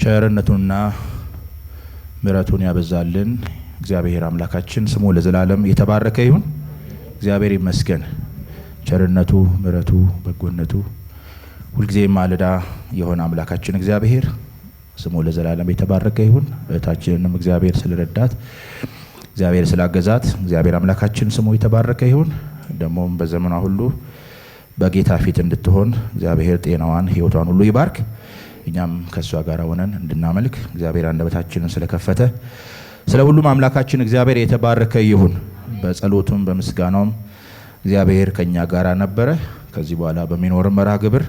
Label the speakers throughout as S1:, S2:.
S1: ቸርነቱንና ምሕረቱን ያበዛልን እግዚአብሔር አምላካችን ስሙ ለዘላለም የተባረከ ይሁን። እግዚአብሔር ይመስገን። ቸርነቱ፣ ምሕረቱ፣ በጎነቱ ሁልጊዜ ማለዳ የሆነ አምላካችን እግዚአብሔር ስሙ ለዘላለም የተባረከ ይሁን። እህታችንንም እግዚአብሔር ስለረዳት፣ እግዚአብሔር ስላገዛት እግዚአብሔር አምላካችን ስሙ የተባረከ ይሁን። ደሞም በዘመኗ ሁሉ በጌታ ፊት እንድትሆን እግዚአብሔር ጤናዋን ሕይወቷን ሁሉ ይባርክ። እኛም ከሷ ጋር ሆነን እንድናመልክ እግዚአብሔር አንደበታችንን ስለከፈተ ስለ ሁሉም አምላካችን እግዚአብሔር የተባረከ ይሁን። በጸሎቱም በምስጋናውም እግዚአብሔር ከኛ ጋር ነበረ። ከዚህ በኋላ በሚኖር መርሃ ግብር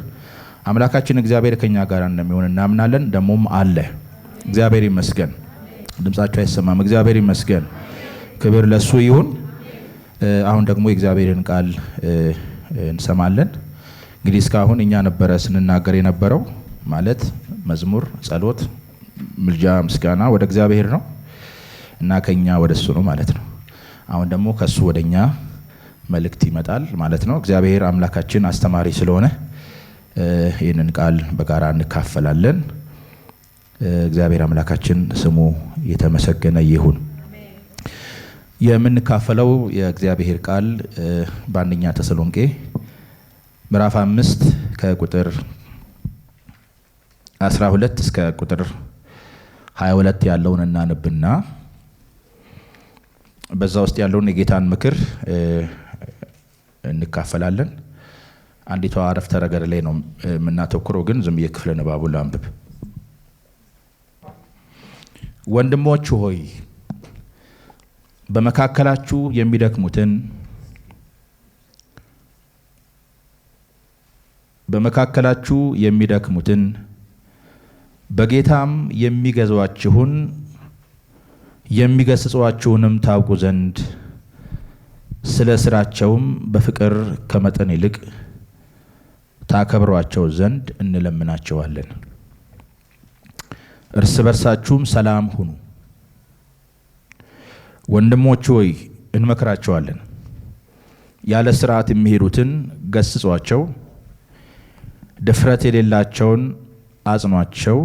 S1: አምላካችን እግዚአብሔር ከኛ ጋር እንደሚሆን እናምናለን። ደሞም አለ። እግዚአብሔር ይመስገን። ድምጻቸው አይሰማም። እግዚአብሔር ይመስገን። ክብር ለሱ ይሁን። አሁን ደግሞ የእግዚአብሔርን ቃል እንሰማለን። እንግዲህ እስካሁን እኛ ነበረ ስንናገር የነበረው ማለት መዝሙር፣ ጸሎት፣ ምልጃ፣ ምስጋና ወደ እግዚአብሔር ነው እና ከኛ ወደ እሱ ነው ማለት ነው። አሁን ደግሞ ከሱ ወደኛ መልእክት ይመጣል ማለት ነው። እግዚአብሔር አምላካችን አስተማሪ ስለሆነ ይህንን ቃል በጋራ እንካፈላለን። እግዚአብሔር አምላካችን ስሙ የተመሰገነ ይሁን። የምንካፈለው የእግዚአብሔር ቃል በአንደኛ ተሰሎንቄ ምዕራፍ 5 ከቁጥር 12 እስከ ቁጥር 22 ያለውን እናነብና በዛ ውስጥ ያለውን የጌታን ምክር እንካፈላለን። አንዲቷ አረፍተ ነገር ላይ ነው የምናተኩረው፣ ግን ዝም የክፍለ ንባቡን ላንብብ። ወንድሞች ሆይ በመካከላችሁ የሚደክሙትን በጌታም የሚገዟችሁን የሚገስጿችሁንም ታውቁ ዘንድ ስለ ስራቸውም በፍቅር ከመጠን ይልቅ ታከብሯቸው ዘንድ እንለምናቸዋለን። እርስ በርሳችሁም ሰላም ሁኑ። ወንድሞች ሆይ እንመክራቸዋለን፣ ያለ ስርዓት የሚሄዱትን ገስጿቸው፣ ድፍረት የሌላቸውን አጽኗቸው፣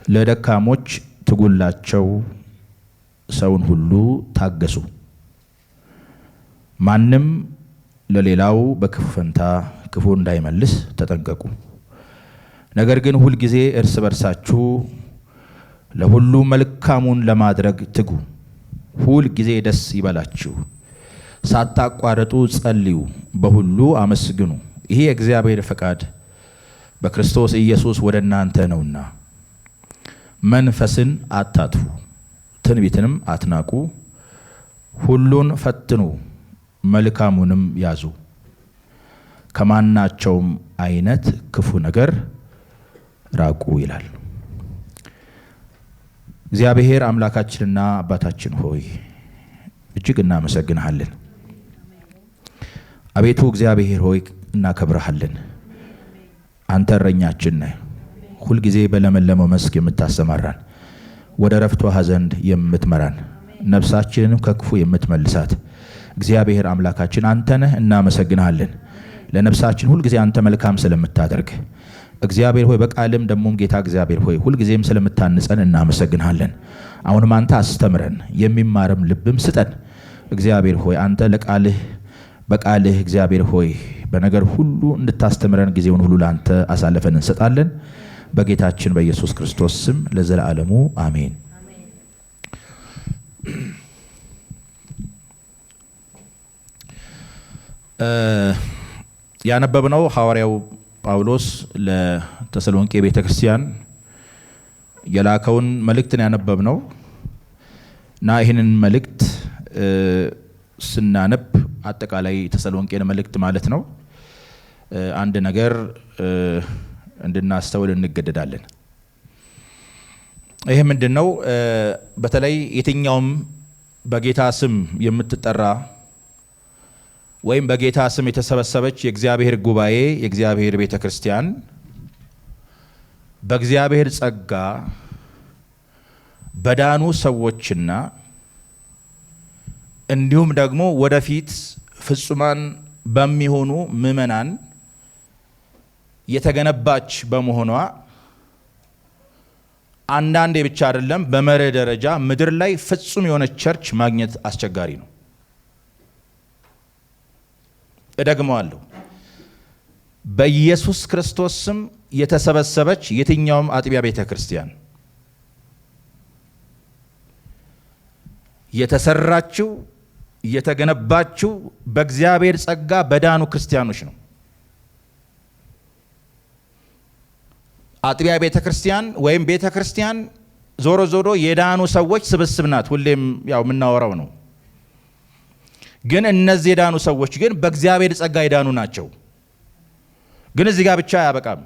S1: ለደካሞች ትጉላቸው፣ ሰውን ሁሉ ታገሱ። ማንም ለሌላው በክፉ ፈንታ ክፉ እንዳይመልስ ተጠንቀቁ። ነገር ግን ሁልጊዜ እርስ በርሳችሁ ለሁሉ መልካሙን ለማድረግ ትጉ። ሁል ጊዜ ደስ ይበላችሁ፣ ሳታቋርጡ ጸልዩ፣ በሁሉ አመስግኑ። ይሄ የእግዚአብሔር ፈቃድ በክርስቶስ ኢየሱስ ወደ እናንተ ነውና። መንፈስን አታጥፉ፣ ትንቢትንም አትናቁ። ሁሉን ፈትኑ፣ መልካሙንም ያዙ። ከማናቸውም አይነት ክፉ ነገር ራቁ ይላል። እግዚአብሔር አምላካችንና አባታችን ሆይ እጅግ እናመሰግንሃለን። አቤቱ እግዚአብሔር ሆይ እናከብረሃለን። አንተ እረኛችን ነህ፣ ሁልጊዜ በለመለመው መስክ የምታሰማራን፣ ወደ ረፍቷ ዘንድ የምትመራን፣ ነፍሳችንን ከክፉ የምትመልሳት እግዚአብሔር አምላካችን አንተ ነህ። እናመሰግንሃለን። ለነፍሳችን ሁልጊዜ አንተ መልካም ስለምታደርግ እግዚአብሔር ሆይ በቃልም ደሞም ጌታ እግዚአብሔር ሆይ ሁልጊዜም ስለምታንጸን እናመሰግንሃለን። አሁንም አንተ አስተምረን፣ የሚማርም ልብም ስጠን። እግዚአብሔር ሆይ አንተ በቃልህ እግዚአብሔር ሆይ በነገር ሁሉ እንድታስተምረን ጊዜውን ሁሉ ለአንተ አሳልፈን እንሰጣለን። በጌታችን በኢየሱስ ክርስቶስ ስም ለዘላለሙ አሜን። ያነበብነው ሐዋርያው ጳውሎስ ለተሰሎንቄ ቤተክርስቲያን የላከውን መልእክትን ያነበብነው እና ይህንን መልእክት ስናነብ አጠቃላይ ተሰሎንቄን መልእክት ማለት ነው አንድ ነገር እንድናስተውል እንገደዳለን። ይሄ ምንድነው? በተለይ የትኛውም በጌታ ስም የምትጠራ ወይም በጌታ ስም የተሰበሰበች የእግዚአብሔር ጉባኤ የእግዚአብሔር ቤተክርስቲያን በእግዚአብሔር ጸጋ በዳኑ ሰዎችና እንዲሁም ደግሞ ወደፊት ፍጹማን በሚሆኑ ምእመናን የተገነባች በመሆኗ አንዳንዴ ብቻ አይደለም፣ በመርህ ደረጃ ምድር ላይ ፍጹም የሆነ ቸርች ማግኘት አስቸጋሪ ነው። እደግመዋለሁ። በኢየሱስ ክርስቶስ ስም የተሰበሰበች የትኛውም አጥቢያ ቤተ ክርስቲያን የተሰራችው የተገነባችው በእግዚአብሔር ጸጋ በዳኑ ክርስቲያኖች ነው። አጥቢያ ቤተ ክርስቲያን ወይም ቤተ ክርስቲያን ዞሮ ዞሮ የዳኑ ሰዎች ስብስብ ናት። ሁሌም ያው የምናወራው ነው። ግን እነዚህ የዳኑ ሰዎች ግን በእግዚአብሔር ጸጋ የዳኑ ናቸው። ግን እዚህ ጋር ብቻ አያበቃም።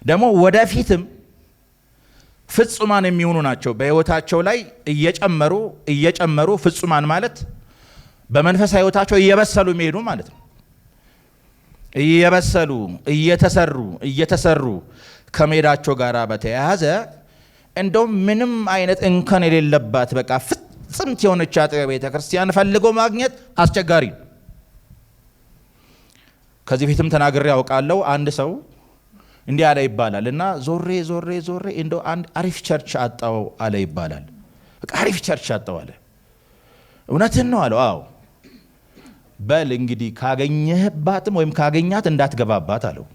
S1: ደግሞ ወደፊትም ፍጹማን የሚሆኑ ናቸው። በሕይወታቸው ላይ እየጨመሩ ፍጹማን ማለት በመንፈሳዊ ሕይወታቸው እየበሰሉ የሚሄዱ ማለት ነው። እየበሰሉ እየተሰሩ ከመሄዳቸው ጋር በተያያዘ እንደውም ምንም አይነት እንከን የሌለባት በቃ ፍጽምት የሆነች አጥቢያ ቤተ ክርስቲያን ፈልጎ ማግኘት አስቸጋሪ ነው። ከዚህ ፊትም ተናግሬ ያውቃለሁ። አንድ ሰው እንዲህ አለ ይባላል እና ዞሬ እንደው አንድ አሪፍ ቸርች አጣው አለ ይባላል። በቃ አሪፍ ቸርች አጣው አለ። እውነትን ነው አለው። አዎ በል እንግዲህ ካገኘህባትም ወይም ካገኛት እንዳትገባባት አለው።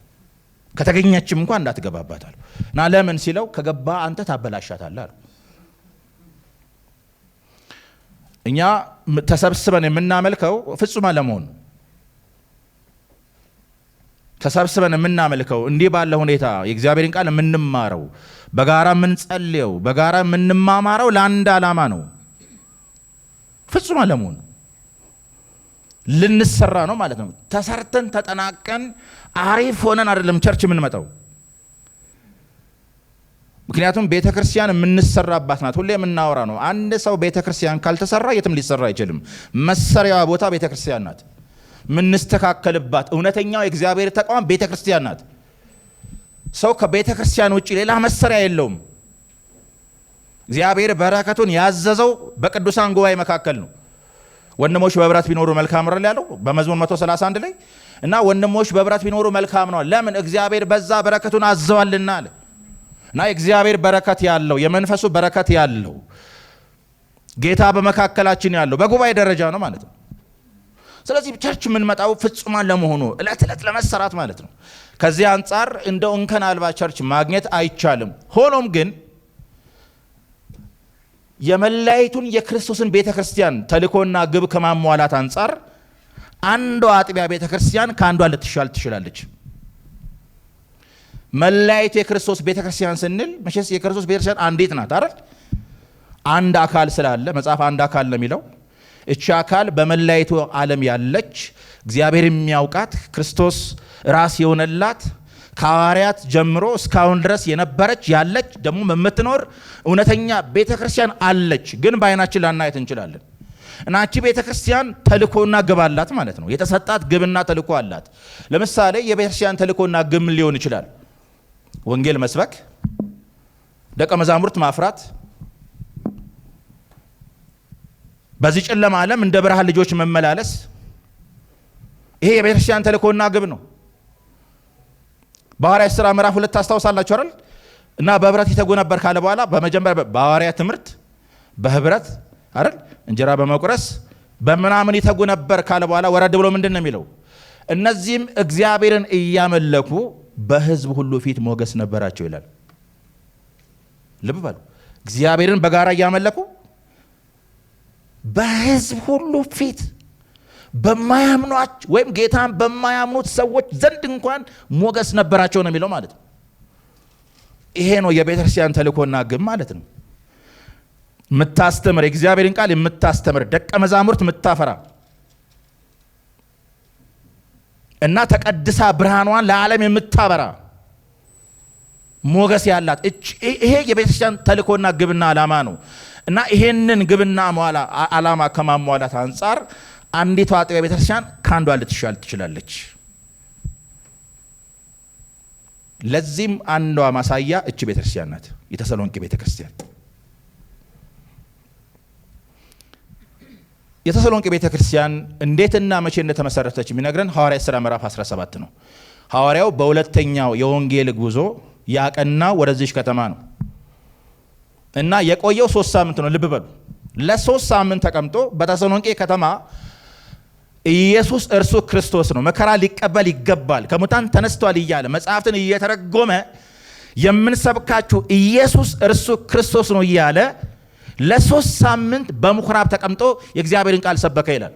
S1: ከተገኘችም እንኳን እንዳትገባባት አለው። እና ለምን ሲለው ከገባ አንተ ታበላሻታለህ አለው። እኛ ተሰብስበን የምናመልከው ፍጹማን ለመሆን ነው። ተሰብስበን የምናመልከው እንዲህ ባለ ሁኔታ የእግዚአብሔርን ቃል የምንማረው በጋራ የምንጸልየው በጋራ የምንማማረው ለአንድ ዓላማ ነው። ፍጹማን ለመሆን ልንሰራ ነው ማለት ነው። ተሰርተን ተጠናቀን አሪፍ ሆነን አይደለም ቸርች የምንመጣው። ምክንያቱም ቤተ ክርስቲያን የምንሰራባት ናት። ሁሌ የምናወራ ነው። አንድ ሰው ቤተ ክርስቲያን ካልተሰራ የትም ሊሰራ አይችልም። መሰሪያዋ ቦታ ቤተ ክርስቲያን ናት። ምንስተካከልባት እውነተኛው የእግዚአብሔር ተቋም ቤተ ክርስቲያን ናት። ሰው ከቤተ ክርስቲያን ውጪ ሌላ መሰሪያ የለውም። እግዚአብሔር በረከቱን ያዘዘው በቅዱሳን ጉባኤ መካከል ነው። ወንድሞች በህብረት ቢኖሩ መልካም ነው ያለው በመዝሙር 131 ላይ እና ወንድሞች በህብረት ቢኖሩ መልካም ነው። ለምን? እግዚአብሔር በዛ በረከቱን አዘዋልና አለ። እና የእግዚአብሔር በረከት ያለው የመንፈሱ በረከት ያለው ጌታ በመካከላችን ያለው በጉባኤ ደረጃ ነው ማለት ነው። ስለዚህ ቸርች የምንመጣው ፍጹማን ለመሆኑ እለት እለት ለመሰራት ማለት ነው። ከዚህ አንጻር እንደው እንከን አልባ ቸርች ማግኘት አይቻልም። ሆኖም ግን የመላይቱን የክርስቶስን ቤተ ክርስቲያን ተልእኮና ግብ ከማሟላት አንጻር አንዷ አጥቢያ ቤተ ክርስቲያን ከአንዷ ልትሻል ትችላለች። መላይቱ የክርስቶስ ቤተ ክርስቲያን ስንል መቼስ የክርስቶስ ቤተ ክርስቲያን አንዲት ናት አይደል? አንድ አካል ስላለ መጽሐፍ አንድ አካል ነው የሚለው። እቺ አካል በመላይቱ ዓለም ያለች እግዚአብሔር የሚያውቃት ክርስቶስ ራስ የሆነላት ከሐዋርያት ጀምሮ እስካሁን ድረስ የነበረች ያለች ደግሞ የምትኖር እውነተኛ ቤተ ክርስቲያን አለች። ግን በዓይናችን ላናየት እንችላለን። እና እቺ ቤተ ክርስቲያን ተልእኮና ግብ አላት ማለት ነው። የተሰጣት ግብና ተልእኮ አላት። ለምሳሌ የቤተ ክርስቲያን ተልእኮና ግብ ሊሆን ይችላል ወንጌል መስበክ፣ ደቀ መዛሙርት ማፍራት፣ በዚህ ጨለማ ዓለም እንደ ብርሃን ልጆች መመላለስ። ይሄ የቤተ ክርስቲያን ተልእኮና ግብ ነው። በሐዋርያት ሥራ ምዕራፍ 2 ታስታውሳላችሁ አይደል? እና በህብረት ይተጉ ነበር ካለ በኋላ በመጀመሪያ በሐዋርያት ትምህርት በህብረት አይደል እንጀራ በመቁረስ በምናምን ይተጉ ነበር ካለ በኋላ ወረድ ብሎ ምንድን ነው የሚለው? እነዚህም እግዚአብሔርን እያመለኩ በህዝብ ሁሉ ፊት ሞገስ ነበራቸው ይላል። ልብ በሉ። እግዚአብሔርን በጋራ እያመለኩ በህዝብ ሁሉ ፊት በማያምኗች ወይም ጌታን በማያምኑት ሰዎች ዘንድ እንኳን ሞገስ ነበራቸው ነው የሚለው ማለት ነው። ይሄ ነው የቤተ ክርስቲያን ተልእኮና ግብ ማለት ነው። የምታስተምር የእግዚአብሔርን ቃል የምታስተምር ደቀ መዛሙርት የምታፈራ እና ተቀድሳ ብርሃኗን ለዓለም የምታበራ ሞገስ ያላት ይሄ የቤተ ክርስቲያን ተልእኮና ግብና ዓላማ ነው። እና ይሄንን ግብና ዓላማ ከማሟላት አንጻር አንዲቷ አጥቢያ ቤተ ክርስቲያን ከአንዷ ልትሻል ትችላለች። ለዚህም አንዷ ማሳያ እቺ ቤተ ክርስቲያን ናት፣ የተሰሎንቄ ቤተ ክርስቲያን። የተሰሎንቄ ቤተ ክርስቲያን እንዴትና መቼ እንደተመሰረተች የሚነግረን ሐዋርያት ሥራ ምዕራፍ 17 ነው። ሐዋርያው በሁለተኛው የወንጌል ጉዞ ያቀናው ወደዚች ከተማ ነው። እና የቆየው 3 ሳምንት ነው። ልብ በሉ። ለ3 ሳምንት ተቀምጦ በተሰሎንቄ ከተማ ኢየሱስ እርሱ ክርስቶስ ነው፣ መከራ ሊቀበል ይገባል፣ ከሙታን ተነስቷል እያለ መጽሐፍትን እየተረጎመ የምንሰብካችሁ ኢየሱስ እርሱ ክርስቶስ ነው እያለ ለ3 ሳምንት በምኩራብ ተቀምጦ የእግዚአብሔርን ቃል ሰበከ ይላል።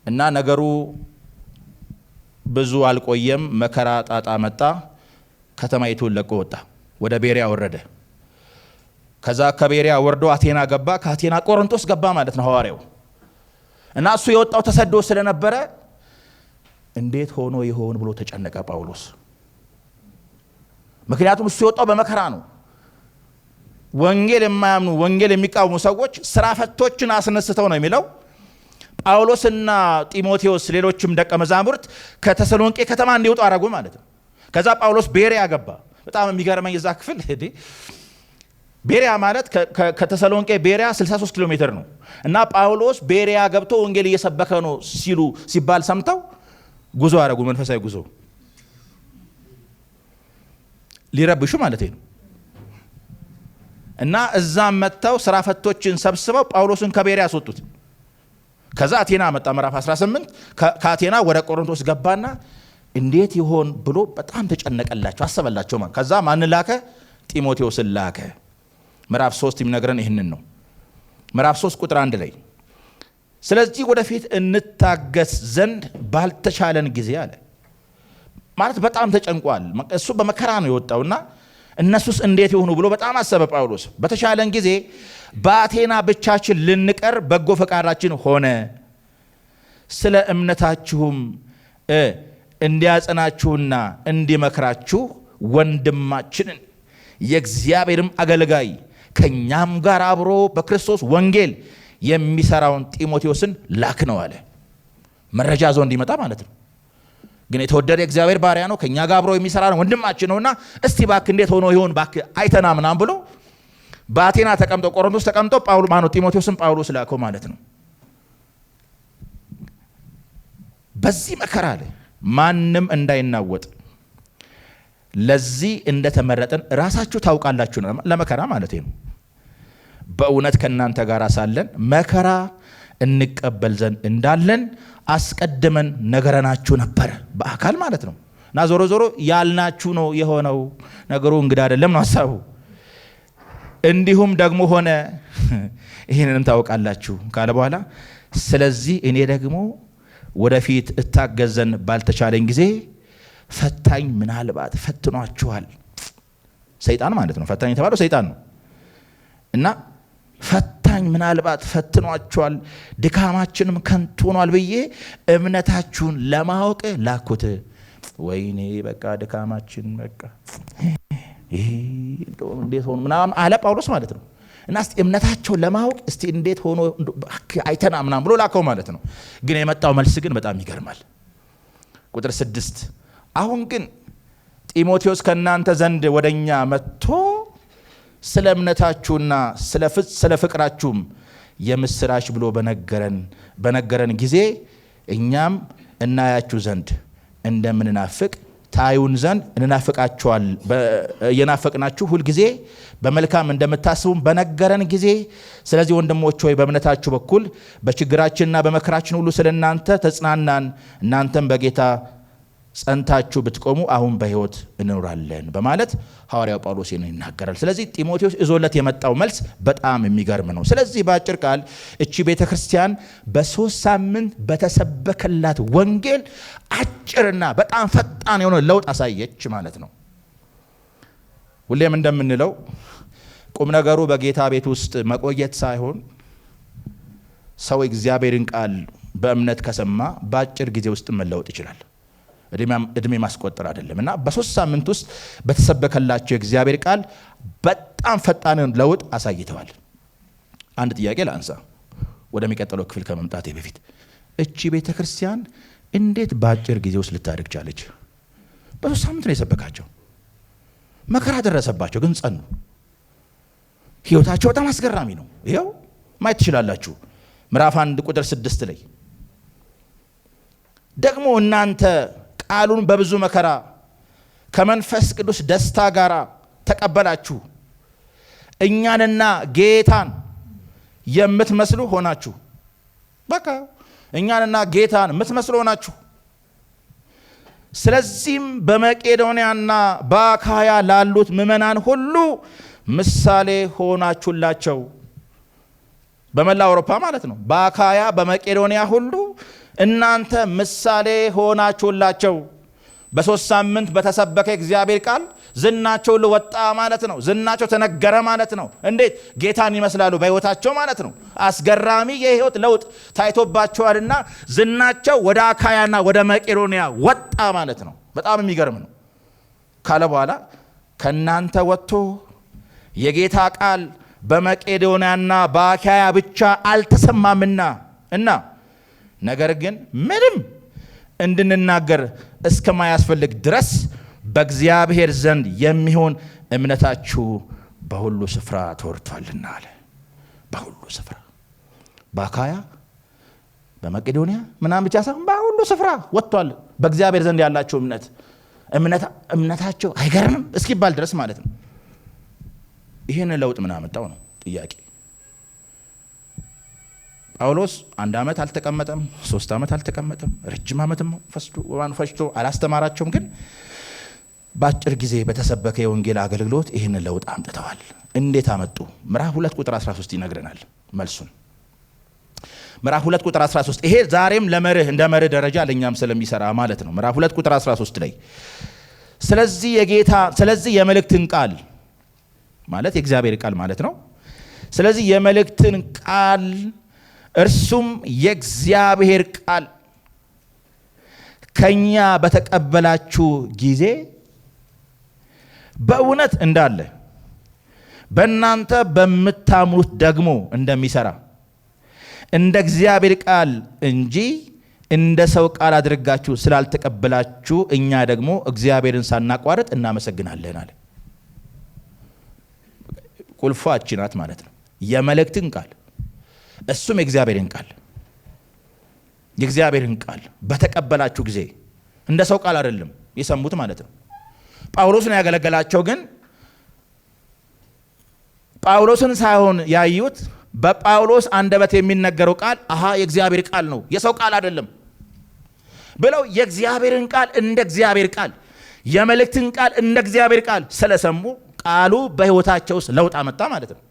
S1: እና ነገሩ ብዙ አልቆየም። መከራ ጣጣ መጣ። ከተማይቱን ለቆ ወጣ፣ ወደ ቤሪያ ወረደ። ከዛ ከቤሪያ ወርዶ አቴና ገባ። ከአቴና ቆሮንቶስ ገባ ማለት ነው ሐዋርያው። እና እሱ የወጣው ተሰዶ ስለነበረ እንዴት ሆኖ ይሆን ብሎ ተጨነቀ ጳውሎስ። ምክንያቱም እሱ የወጣው በመከራ ነው። ወንጌል የማያምኑ ወንጌል የሚቃወሙ ሰዎች ስራ ፈቶችን አስነስተው ነው የሚለው። ጳውሎስና ጢሞቴዎስ ሌሎችም ደቀ መዛሙርት ከተሰሎንቄ ከተማ እንዲወጡ አረጉ ማለት ነው። ከዛ ጳውሎስ ቤሪያ ገባ። በጣም የሚገርመኝ እዛ ክፍል ቤሪያ ማለት ከተሰሎንቄ ቤሪያ 63 ኪሎ ሜትር ነው። እና ጳውሎስ ቤሪያ ገብቶ ወንጌል እየሰበከ ነው ሲባል ሰምተው ጉዞ አረጉ፣ መንፈሳዊ ጉዞ ሊረብሹ ማለት ነው። እና እዛም መጥተው ስራ ፈቶችን ሰብስበው ጳውሎስን ከቤሪያ አስወጡት። ከዛ አቴና መጣ። ምዕራፍ 18 ከአቴና ወደ ቆሮንቶስ ገባና እንዴት ይሆን ብሎ በጣም ተጨነቀላቸው፣ አሰበላቸው። ከዛ ማን ላከ? ጢሞቴዎስን ላከ። ምዕራፍ 3 የሚነግረን ይህንን ነው። ምዕራፍ 3 ቁጥር 1 ላይ ስለዚህ ወደፊት እንታገስ ዘንድ ባልተቻለን ጊዜ አለ። ማለት በጣም ተጨንቋል። እሱ በመከራ ነው የወጣውና እነሱስ እንዴት ይሆኑ ብሎ በጣም አሰበ ጳውሎስ። በተቻለን ጊዜ በአቴና ብቻችን ልንቀር በጎ ፈቃዳችን ሆነ፣ ስለ እምነታችሁም እንዲያጸናችሁና እንዲመክራችሁ ወንድማችንን የእግዚአብሔርም አገልጋይ ከኛም ጋር አብሮ በክርስቶስ ወንጌል የሚሰራውን ጢሞቴዎስን ላክ ነው አለ። መረጃ ዞ እንዲመጣ ማለት ነው። ግን የተወደደ የእግዚአብሔር ባሪያ ነው፣ ከኛ ጋር አብሮ የሚሰራ ወንድማችን ነውና እስቲ ባክ እንዴት ሆኖ ይሆን ባክ አይተና ምናምን ብሎ በአቴና ተቀምጦ ቆሮንቶስ ተቀምጦ ጢሞቴዎስን ጳውሎስ ላከው ማለት ነው። በዚህ መከራ ላይ ማንም እንዳይናወጥ ለዚህ እንደተመረጠን ራሳችሁ ታውቃላችሁ። ለመከራ ማለት ነው። በእውነት ከእናንተ ጋር ሳለን መከራ እንቀበል ዘንድ እንዳለን አስቀድመን ነገረናችሁ ነበር፣ በአካል ማለት ነው። እና ዞሮ ዞሮ ያልናችሁ ነው የሆነው። ነገሩ እንግዳ አይደለም ነው ሐሳቡ። እንዲሁም ደግሞ ሆነ ይህንንም ታውቃላችሁ ካለ በኋላ ስለዚህ እኔ ደግሞ ወደፊት እታገዝ ዘንድ ባልተቻለኝ ጊዜ ፈታኝ ምናልባት ፈትኗችኋል። ሰይጣን ማለት ነው። ፈታኝ የተባለው ሰይጣን ነው። እና ፈታኝ ምናልባት ፈትኗችኋል፣ ድካማችንም ከንቱ ሆኗል ብዬ እምነታችሁን ለማወቅ ላኩት። ወይኔ በቃ ድካማችን በቃ ይሄ እንዴት ሆኖ ምናምን አለ ጳውሎስ ማለት ነው። እና እስቲ እምነታቸውን ለማወቅ እስቲ እንዴት ሆኖ አይተና ምናምን ብሎ ላከው ማለት ነው። ግን የመጣው መልስ ግን በጣም ይገርማል። ቁጥር 6 አሁን ግን ጢሞቴዎስ ከእናንተ ዘንድ ወደኛ መጥቶ ስለ እምነታችሁና ስለ ፍቅራችሁም የምስራች ብሎ በነገረን ጊዜ እኛም እናያችሁ ዘንድ እንደምንናፍቅ ታዩን ዘንድ እንናፍቃችኋል። የናፈቅናችሁ ሁልጊዜ በመልካም እንደምታስቡም በነገረን ጊዜ ስለዚህ ወንድሞች ሆይ በእምነታችሁ በኩል በችግራችንና በመከራችን ሁሉ ስለ እናንተ ተጽናናን። እናንተም በጌታ ጸንታችሁ ብትቆሙ አሁን በሕይወት እንኖራለን በማለት ሐዋርያው ጳውሎስ ይናገራል። ስለዚህ ጢሞቴዎስ ይዞለት የመጣው መልስ በጣም የሚገርም ነው። ስለዚህ በአጭር ቃል እቺ ቤተክርስቲያን በ3 ሳምንት በተሰበከላት ወንጌል አጭርና በጣም ፈጣን የሆነ ለውጥ አሳየች ማለት ነው። ሁሌም እንደምንለው ቁም ነገሩ በጌታ ቤት ውስጥ መቆየት ሳይሆን ሰው እግዚአብሔርን ቃል በእምነት ከሰማ በአጭር ጊዜ ውስጥ መለወጥ ይችላል። እድሜ ማስቆጠር አይደለም። እና በ3 ሳምንት ውስጥ በተሰበከላቸው የእግዚአብሔር ቃል በጣም ፈጣን ለውጥ አሳይተዋል። አንድ ጥያቄ ላንሳ ወደሚቀጥለው ክፍል ከመምጣቴ በፊት እቺ ቤተክርስቲያን እንዴት በአጭር ጊዜ ውስጥ ልታድግ ቻለች? በ3 ሳምንት ነው የሰበካቸው። መከራ ደረሰባቸው ግን ጸኑ። ህይወታቸው በጣም አስገራሚ ነው። ይኸው ማየት ትችላላችሁ። ምዕራፍ 1 ቁጥር 6 ላይ ደግሞ እናንተ ቃሉን በብዙ መከራ ከመንፈስ ቅዱስ ደስታ ጋር ተቀበላችሁ እኛንና ጌታን የምትመስሉ ሆናችሁ። በቃ እኛንና ጌታን የምትመስሉ ሆናችሁ። ስለዚህም በመቄዶንያና በአካያ ላሉት ምእመናን ሁሉ ምሳሌ ሆናችሁላቸው። በመላ አውሮፓ ማለት ነው። በአካያ በመቄዶንያ ሁሉ እናንተ ምሳሌ ሆናችሁላቸው። በ3 ሳምንት በተሰበከ እግዚአብሔር ቃል ዝናቸው ወጣ ማለት ነው። ዝናቸው ተነገረ ማለት ነው። እንዴት ጌታን ይመስላሉ በሕይወታቸው ማለት ነው። አስገራሚ የሕይወት ለውጥ ታይቶባቸዋልና ዝናቸው ወደ አካያና ወደ መቄዶንያ ወጣ ማለት ነው። በጣም የሚገርም ነው ካለ በኋላ ከእናንተ ወጥቶ የጌታ ቃል በመቄዶንያና በአካያ ብቻ አልተሰማምና እና ነገር ግን ምንም እንድንናገር እስከማያስፈልግ ድረስ በእግዚአብሔር ዘንድ የሚሆን እምነታችሁ በሁሉ ስፍራ ተወርቷልና አለ። በሁሉ ስፍራ በአካያ በመቄዶንያ ምናምን ብቻ ሳይሆን በሁሉ ስፍራ ወጥቷል። በእግዚአብሔር ዘንድ ያላቸው እምነታቸው አይገርምም እስኪባል ድረስ ማለት ነው። ይህን ለውጥ ምን አመጣው ነው ጥያቄ። ጳውሎስ 1 ዓመት አልተቀመጠም፣ 3 ዓመት አልተቀመጠም፣ ረጅም ዓመትም ፈጅቶ አላስተማራቸውም። ግን በአጭር ጊዜ በተሰበከ የወንጌል አገልግሎት ይህን ለውጥ አምጥተዋል። እንዴት አመጡ? ምዕራፍ 2 ቁጥር 13 ይነግረናል መልሱን። ምዕራፍ 2 ቁጥር 13 ይሄ ዛሬም ለመርህ እንደ መርህ ደረጃ ለኛም ስለሚሰራ ማለት ነው። ምዕራፍ 2 ቁጥር 13 ላይ ስለዚህ የመልእክትን ቃል ማለት የእግዚአብሔር ቃል ማለት ነው። ስለዚህ የመልእክትን ቃል እርሱም የእግዚአብሔር ቃል ከኛ በተቀበላችሁ ጊዜ በእውነት እንዳለ በእናንተ በምታምኑት ደግሞ እንደሚሰራ እንደ እግዚአብሔር ቃል እንጂ እንደ ሰው ቃል አድርጋችሁ ስላልተቀበላችሁ እኛ ደግሞ እግዚአብሔርን ሳናቋርጥ እናመሰግናለን አለ። ቁልፏ እቺ ናት ማለት ነው። የመልእክትን ቃል እሱም የእግዚአብሔርን ቃል በተቀበላችሁ ጊዜ እንደ ሰው ቃል አይደለም የሰሙት ማለት ነው። ጳውሎስን ያገለገላቸው ግን ጳውሎስን ሳይሆን ያዩት በጳውሎስ አንደበት የሚነገረው ቃል የእግዚአብሔር ቃል ነው የሰው ቃል አይደለም ብለው የእግዚአብሔርን ቃል እንደ እግዚአብሔር ቃል የመልእክትን ቃል እንደ እግዚአብሔር ቃል ስለሰሙ ቃሉ በሕይወታቸው ውስጥ ለውጥ አመጣ ማለት ነው።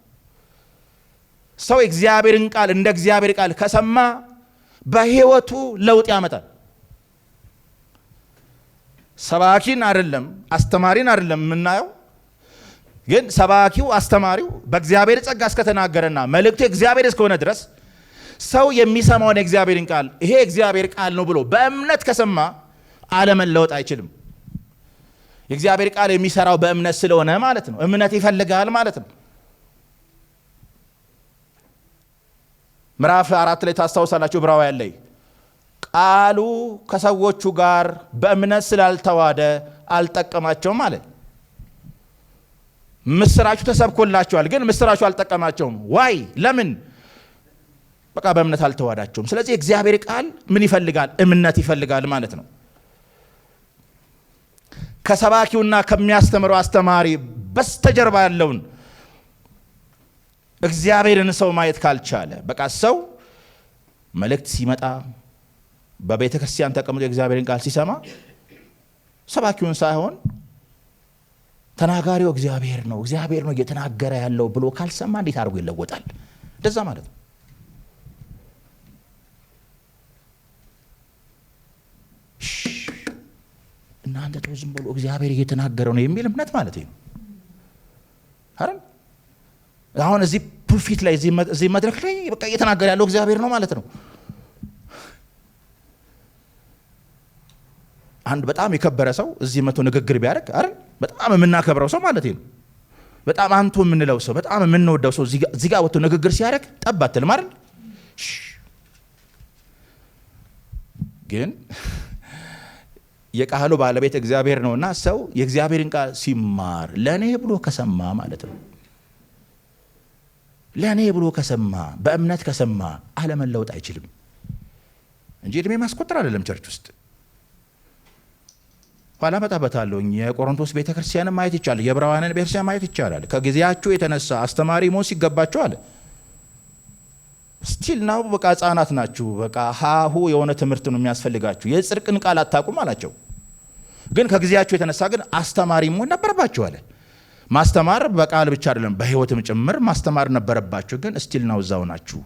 S1: ሰው የእግዚአብሔርን ቃል እንደ እግዚአብሔር ቃል ከሰማ በሕይወቱ ለውጥ ያመጣል። ሰባኪን አይደለም አስተማሪን አይደለም የምናየው፣ ግን ሰባኪው አስተማሪው በእግዚአብሔር ጸጋ እስከተናገረና መልእክቱ እግዚአብሔር እስከሆነ ድረስ ሰው የሚሰማውን የእግዚአብሔርን ቃል ይሄ እግዚአብሔር ቃል ነው ብሎ በእምነት ከሰማ አለመለወጥ አይችልም። የእግዚአብሔር ቃል የሚሰራው በእምነት ስለሆነ ማለት ነው። እምነት ይፈልጋል ማለት ነው። ምዕራፍ 4 ላይ ታስታውሳላችሁ። ዕብራውያን ላይ ቃሉ ከሰዎቹ ጋር በእምነት ስላልተዋደ አልጠቀማቸውም ማለት። ምስራቹ ተሰብኮላቸዋል፣ ግን ምስራቹ አልጠቀማቸውም። ዋይ ለምን? በቃ በእምነት አልተዋዳቸውም። ስለዚህ እግዚአብሔር ቃል ምን ይፈልጋል? እምነት ይፈልጋል ማለት ነው። ከሰባኪውና ከሚያስተምረው አስተማሪ በስተጀርባ ያለውን እግዚአብሔርን ሰው ማየት ካልቻለ በቃ ሰው መልእክት ሲመጣ በቤተ ክርስቲያን ተቀምጦ የእግዚአብሔርን ቃል ሲሰማ ሰባኪውን ሳይሆን ተናጋሪው እግዚአብሔር ነው እየተናገረ ያለው ብሎ ካልሰማ እንዴት አድርጎ ይለወጣል? እንደዛ ማለት ነው። እናንተ ተው ዝም ብሎ እግዚአብሔር እየተናገረው ነው የሚል እምነት ማለት ነው አይደል? አሁን እዚህ ፑልፊት ላይ እዚህ መድረክ ላይ በቃ እየተናገረ ያለው እግዚአብሔር ነው ማለት ነው። አንድ በጣም የከበረ ሰው እዚህ መቶ ንግግር ቢያደርግ አይደል? በጣም የምናከብረው ሰው ማለት ነው። በጣም አንቱ የምንለው ሰው፣ በጣም የምንወደው ሰው እዚህ ጋር ወጥቶ ንግግር ሲያደርግ ጠብ አትልም አይደል? ግን የቃሉ ባለቤት እግዚአብሔር ነውና ሰው የእግዚአብሔርን ቃል ሲማር ለኔ ብሎ ከሰማ ማለት ነው። ለኔ ብሎ ከሰማ በእምነት ከሰማ አለመለወጥ አይችልም እንጂ እድሜ ማስቆጠር አይደለም። ቸርች ውስጥ ኋላ መጣበታለሁ። የቆሮንቶስ ቤተክርስቲያንን ማየት ይቻላል። የዕብራውያንን ቤተክርስቲያን ማየት ይቻላል። ከጊዜያቸው የተነሳ አስተማሪ መሆን ሲገባቸው አለ ስቲል ነው በቃ ህፃናት ናችሁ፣ በቃ ሃሁ የሆነ ትምህርት ነው የሚያስፈልጋችሁ፣ የጽድቅን ቃል አታውቁም አላቸው። ግን ከጊዜያቸው የተነሳ ግን አስተማሪ መሆን ነበረባቸው አለ። ማስተማር በቃል ብቻ አይደለም በህይወትም ጭምር ማስተማር ነበረባቸው። ግን ስቲል ነው እዛው ናችሁ፣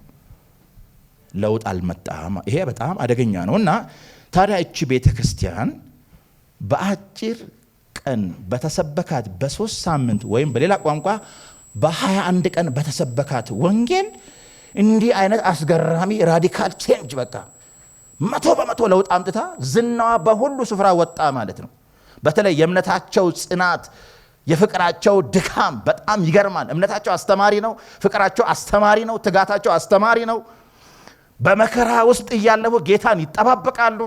S1: ለውጥ አልመጣም። ይሄ በጣም አደገኛ ነው። እና ታዲያ እቺ ቤተክርስቲያን በአጭር ቀን በተሰበካት በ3 ሳምንት ወይም በሌላ ቋንቋ በ21 ቀን በተሰበካት ወንጌል እንዲህ አይነት አስገራሚ ራዲካል ቼንጅ በቃ 100% ለውጥ አምጥታ ዝናዋ በሁሉ ስፍራ ወጣ ማለት ነው። በተለይ የእምነታቸው ጽናት፣ የፍቅራቸው ድካም በጣም ይገርማል። እምነታቸው አስተማሪ ነው፣ ፍቅራቸው አስተማሪ ነው፣ ትጋታቸው አስተማሪ ነው። በመከራ ውስጥ እያለፉ ጌታን ይጠባበቃሉ።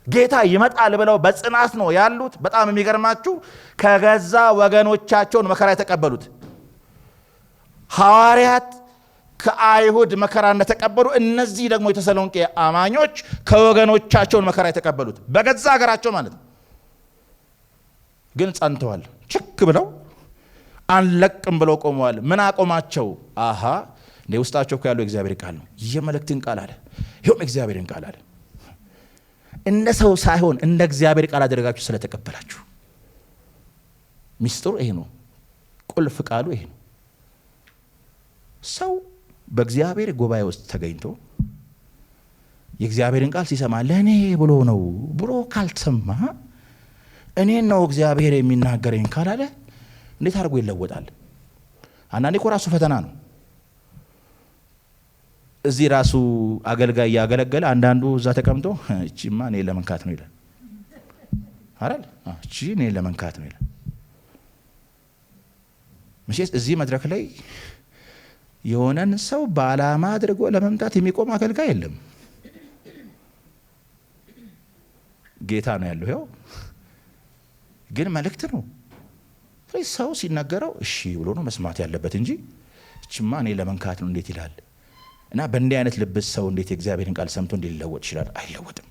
S1: ጌታ ይመጣል ብለው በጽናት ነው ያሉት። በጣም የሚገርማችሁ ከገዛ ወገኖቻቸውን መከራ የተቀበሉት ሐዋርያት ከአይሁድ መከራ እንደተቀበሉ እነዚህ ደግሞ የተሰሎንቄ አማኞች ከወገኖቻቸውን መከራ የተቀበሉት በገዛ ሀገራቸው ማለት ነው። ግን ጸንተዋል። ችክ ብለው አንለቅም ብለው ቆመዋል። ምን አቆማቸው? አሃ እንደ ውስጣቸው ያለው እግዚአብሔር ቃል ነው። የመልእክትን ቃል አለ፣ ይኸውም እግዚአብሔርን ቃል አለ። እንደ ሰው ሳይሆን እንደ እግዚአብሔር ቃል አደረጋችሁ ስለተቀበላችሁ። ሚስጥሩ ይሄ ነው። ቁልፍ ቃሉ ይሄ ነው። ሰው በእግዚአብሔር ጉባኤ ውስጥ ተገኝቶ የእግዚአብሔርን ቃል ሲሰማ ለእኔ ብሎ ነው ብሎ ካልሰማ እኔን ነው እግዚአብሔር የሚናገረኝ ካላለ እንዴት አድርጎ ይለወጣል? አንዳንዴ እኮ ራሱ ፈተና ነው። እዚህ ራሱ አገልጋይ ያገለገለ አንዳንዱ እዛ ተቀምጦ እቺማ እኔ ለመንካት ነው ይላል አይደል? እቺ እኔ ለመንካት ነው ይላል። መቼስ እዚህ መድረክ ላይ የሆነን ሰው በዓላማ አድርጎ ለመምጣት የሚቆም አገልጋይ የለም። ጌታ ነው ያለው። ይኸው ግን መልእክት ነው። ስለዚህ ሰው ሲናገረው እሺ ብሎ ነው መስማት ያለበት እንጂ እቺማ እኔ ለመንካት ነው እንዴት ይላል? እና በእንዲህ አይነት ልብስ ሰው እንዴት የእግዚአብሔርን ቃል ሰምቶ ሊለወጥ ይችላል? አይለወጥም።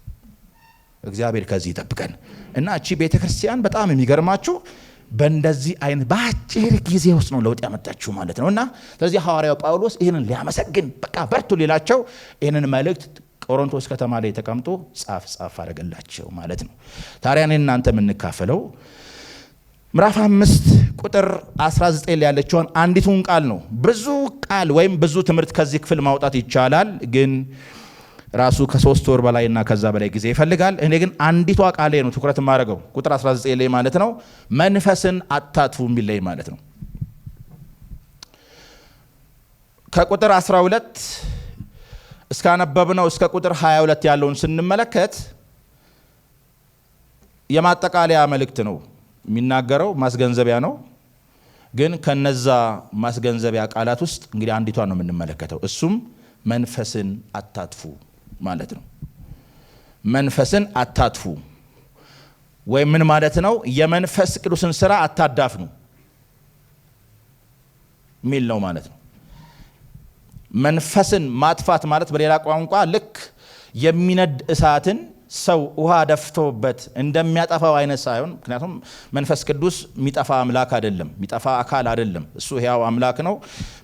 S1: እግዚአብሔር ከዚህ ይጠብቀን። እና እቺ ቤተክርስቲያን በጣም የሚገርማችሁ በእንደዚህ አይነት በአጭር ጊዜ ውስጥ ነው ለውጥ ያመጣችሁ ማለት ነው። እና ስለዚህ ሐዋርያው ጳውሎስ ይህንን ሊያመሰግን በቃ በርቱ ሌላቸው ይህንን መልእክት ቆሮንቶስ ከተማ ላይ ተቀምጦ ጻፍ አደረገላቸው ማለት ነው። ታዲያ እኔ እናንተ የምንካፈለው ምዕራፍ 5 ቁጥር 19 ላይ ያለችውን አንዲቱን ቃል ነው። ብዙ ቃል ወይም ብዙ ትምህርት ከዚህ ክፍል ማውጣት ይቻላል፣ ግን ራሱ ከ3 ወር በላይና ከዛ በላይ ጊዜ ይፈልጋል። እኔ ግን አንዲቷ ቃል ላይ ነው ትኩረት የማደርገው። ቁጥር 19 ላይ ማለት ነው መንፈስን አታጥፉ የሚል ላይ ማለት ነው። ከቁጥር 12 እስካነበብነው እስከ ቁጥር 22 ያለውን ስንመለከት የማጠቃለያ መልእክት ነው የሚናገረው፣ ማስገንዘቢያ ነው። ግን ከነዛ ማስገንዘቢያ ቃላት ውስጥ እንግዲህ አንዲቷን ነው የምንመለከተው። እሱም መንፈስን አታጥፉ ማለት ነው። መንፈስን አታጥፉ ወይም ምን ማለት ነው? የመንፈስ ቅዱስን ስራ አታዳፍኑ ሚል ነው ማለት ነው። መንፈስን ማጥፋት ማለት በሌላ ቋንቋ ልክ የሚነድ እሳትን ሰው ውሃ ደፍቶበት እንደሚያጠፋው አይነት ሳይሆን፣ ምክንያቱም መንፈስ ቅዱስ የሚጠፋ አምላክ አይደለም፣ የሚጠፋ አካል አይደለም። እሱ ሕያው አምላክ ነው።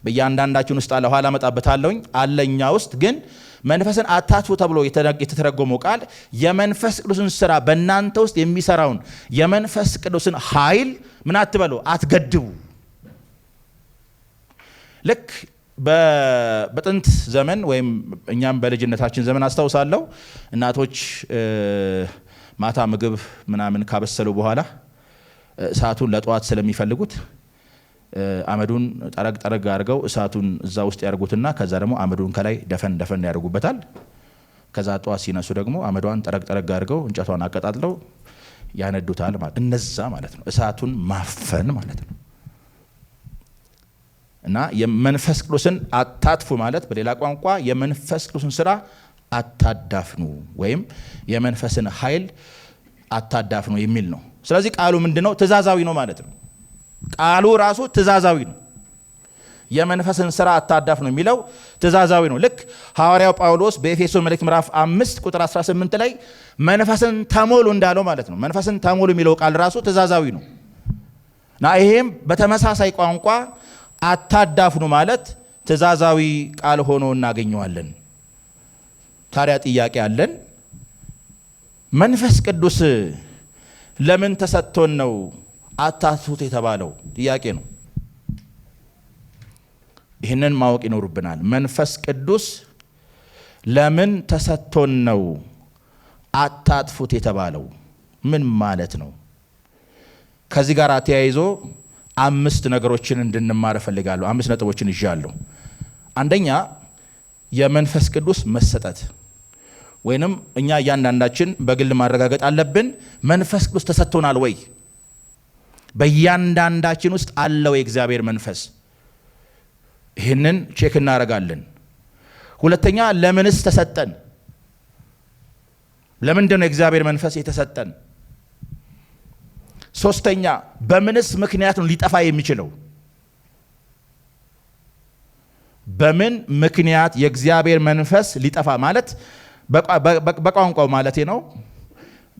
S1: በእያንዳንዳችን ውስጥ አለ። ኋላ መጣበታለሁኝ አለኛ ውስጥ ግን መንፈስን አታጥፉ ተብሎ የተተረጎመው ቃል የመንፈስ ቅዱስን ስራ በእናንተ ውስጥ የሚሰራውን የመንፈስ ቅዱስን ኃይል ምን አትበሉ፣ አትገድቡ። ልክ በጥንት ዘመን ወይም እኛም በልጅነታችን ዘመን አስታውሳለሁ እናቶች ማታ ምግብ ምናምን ካበሰሉ በኋላ እሳቱን ለጠዋት ስለሚፈልጉት አመዱን ጠረግ አድርገው እሳቱን እዛ ውስጥ ያርጉትና ከዛ ደግሞ አመዱን ከላይ ደፈን ያርጉበታል። ከዛ ጠዋት ሲነሱ ደግሞ አመዷን ጠረግ አድርገው እንጨቷን አቀጣጥለው ያነዱታል ማለት እነዛ ማለት ነው። እሳቱን ማፈን ማለት ነው። እና የመንፈስ ቅዱስን አታጥፉ ማለት በሌላ ቋንቋ የመንፈስ ቅዱስን ስራ አታዳፍኑ ወይም የመንፈስን ኃይል አታዳፍኑ የሚል ነው። ስለዚህ ቃሉ ምንድነው? ትእዛዛዊ ነው ማለት ነው። ቃሉ ራሱ ትእዛዛዊ ነው። የመንፈስን ሥራ አታዳፍኑ የሚለው ትእዛዛዊ ነው። ልክ ሐዋርያው ጳውሎስ በኤፌሶን መልእክት ምዕራፍ 5 ቁጥር 18 ላይ መንፈስን ተሞሉ እንዳለው ማለት ነው። መንፈስን ተሞሉ የሚለው ቃል ራሱ ትእዛዛዊ ነው እና ይሄም በተመሳሳይ ቋንቋ አታዳፍኑ ማለት ትእዛዛዊ ቃል ሆኖ እናገኘዋለን። ታዲያ ጥያቄ አለን። መንፈስ ቅዱስ ለምን ተሰጥቶን ነው አታጥፉት የተባለው? ጥያቄ ነው። ይህንን ማወቅ ይኖርብናል። መንፈስ ቅዱስ ለምን ተሰጥቶን ነው አታጥፉት የተባለው? ምን ማለት ነው? ከዚህ ጋር ተያይዞ 5 ነገሮችን እንድንማር እፈልጋለሁ። 5 ነጥቦችን ይዣለሁ። አንደኛ የመንፈስ ቅዱስ መሰጠት ወይንም እኛ እያንዳንዳችን በግል ማረጋገጥ አለብን። መንፈስ ቅዱስ ተሰጥቶናል ወይ? በእያንዳንዳችን ውስጥ አለው የእግዚአብሔር መንፈስ? ይህንን ቼክ እናደርጋለን። ሁለተኛ ለምንስ ተሰጠን? ለምንድን ነው የእግዚአብሔር መንፈስ የተሰጠን? ሶስተኛ በምንስ ምክንያት ነው ሊጠፋ የሚችለው? በምን ምክንያት የእግዚአብሔር መንፈስ ሊጠፋ ማለት በቋንቋው ማለቴ ነው።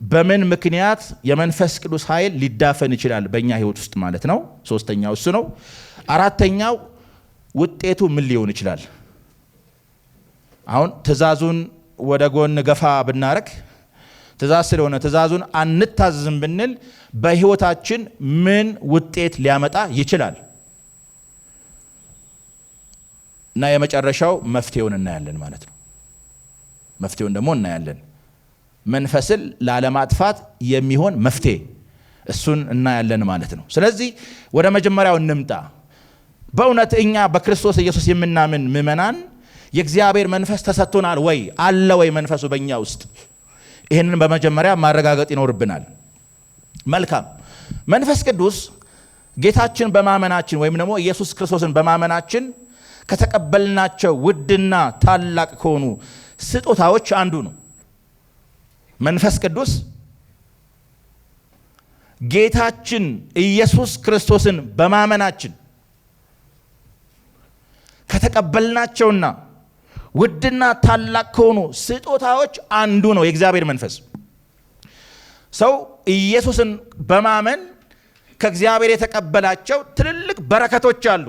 S1: በምን ምክንያት የመንፈስ ቅዱስ ኃይል ሊዳፈን ይችላል በእኛ ህይወት ውስጥ ማለት ነው። ሶስተኛው እሱ ነው። አራተኛው ውጤቱ ምን ሊሆን ይችላል? አሁን ትእዛዙን ወደ ጎን ገፋ ብናረግ ትእዛዝ ስለሆነ ትእዛዙን አንታዘዝም ብንል በህይወታችን ምን ውጤት ሊያመጣ ይችላል? እና የመጨረሻው መፍትሄውን እናያለን ማለት ነው። መፍትሄውን ደግሞ እናያለን። መንፈስን ላለማጥፋት የሚሆን መፍትሄ እሱን እናያለን ማለት ነው። ስለዚህ ወደ መጀመሪያው እንምጣ። በእውነት እኛ በክርስቶስ ኢየሱስ የምናምን ምእመናን የእግዚአብሔር መንፈስ ተሰጥቶናል ወይ? አለ ወይ መንፈሱ በእኛ ውስጥ? ይህንን በመጀመሪያ ማረጋገጥ ይኖርብናል። መልካም። መንፈስ ቅዱስ ጌታችን በማመናችን ወይም ደግሞ ኢየሱስ ክርስቶስን በማመናችን ከተቀበልናቸው ውድና ታላቅ ከሆኑ ስጦታዎች አንዱ ነው። መንፈስ ቅዱስ ጌታችን ኢየሱስ ክርስቶስን በማመናችን ከተቀበልናቸውና ውድና ታላቅ ከሆኑ ስጦታዎች አንዱ ነው የእግዚአብሔር መንፈስ። ሰው ኢየሱስን በማመን ከእግዚአብሔር የተቀበላቸው ትልልቅ በረከቶች አሉ።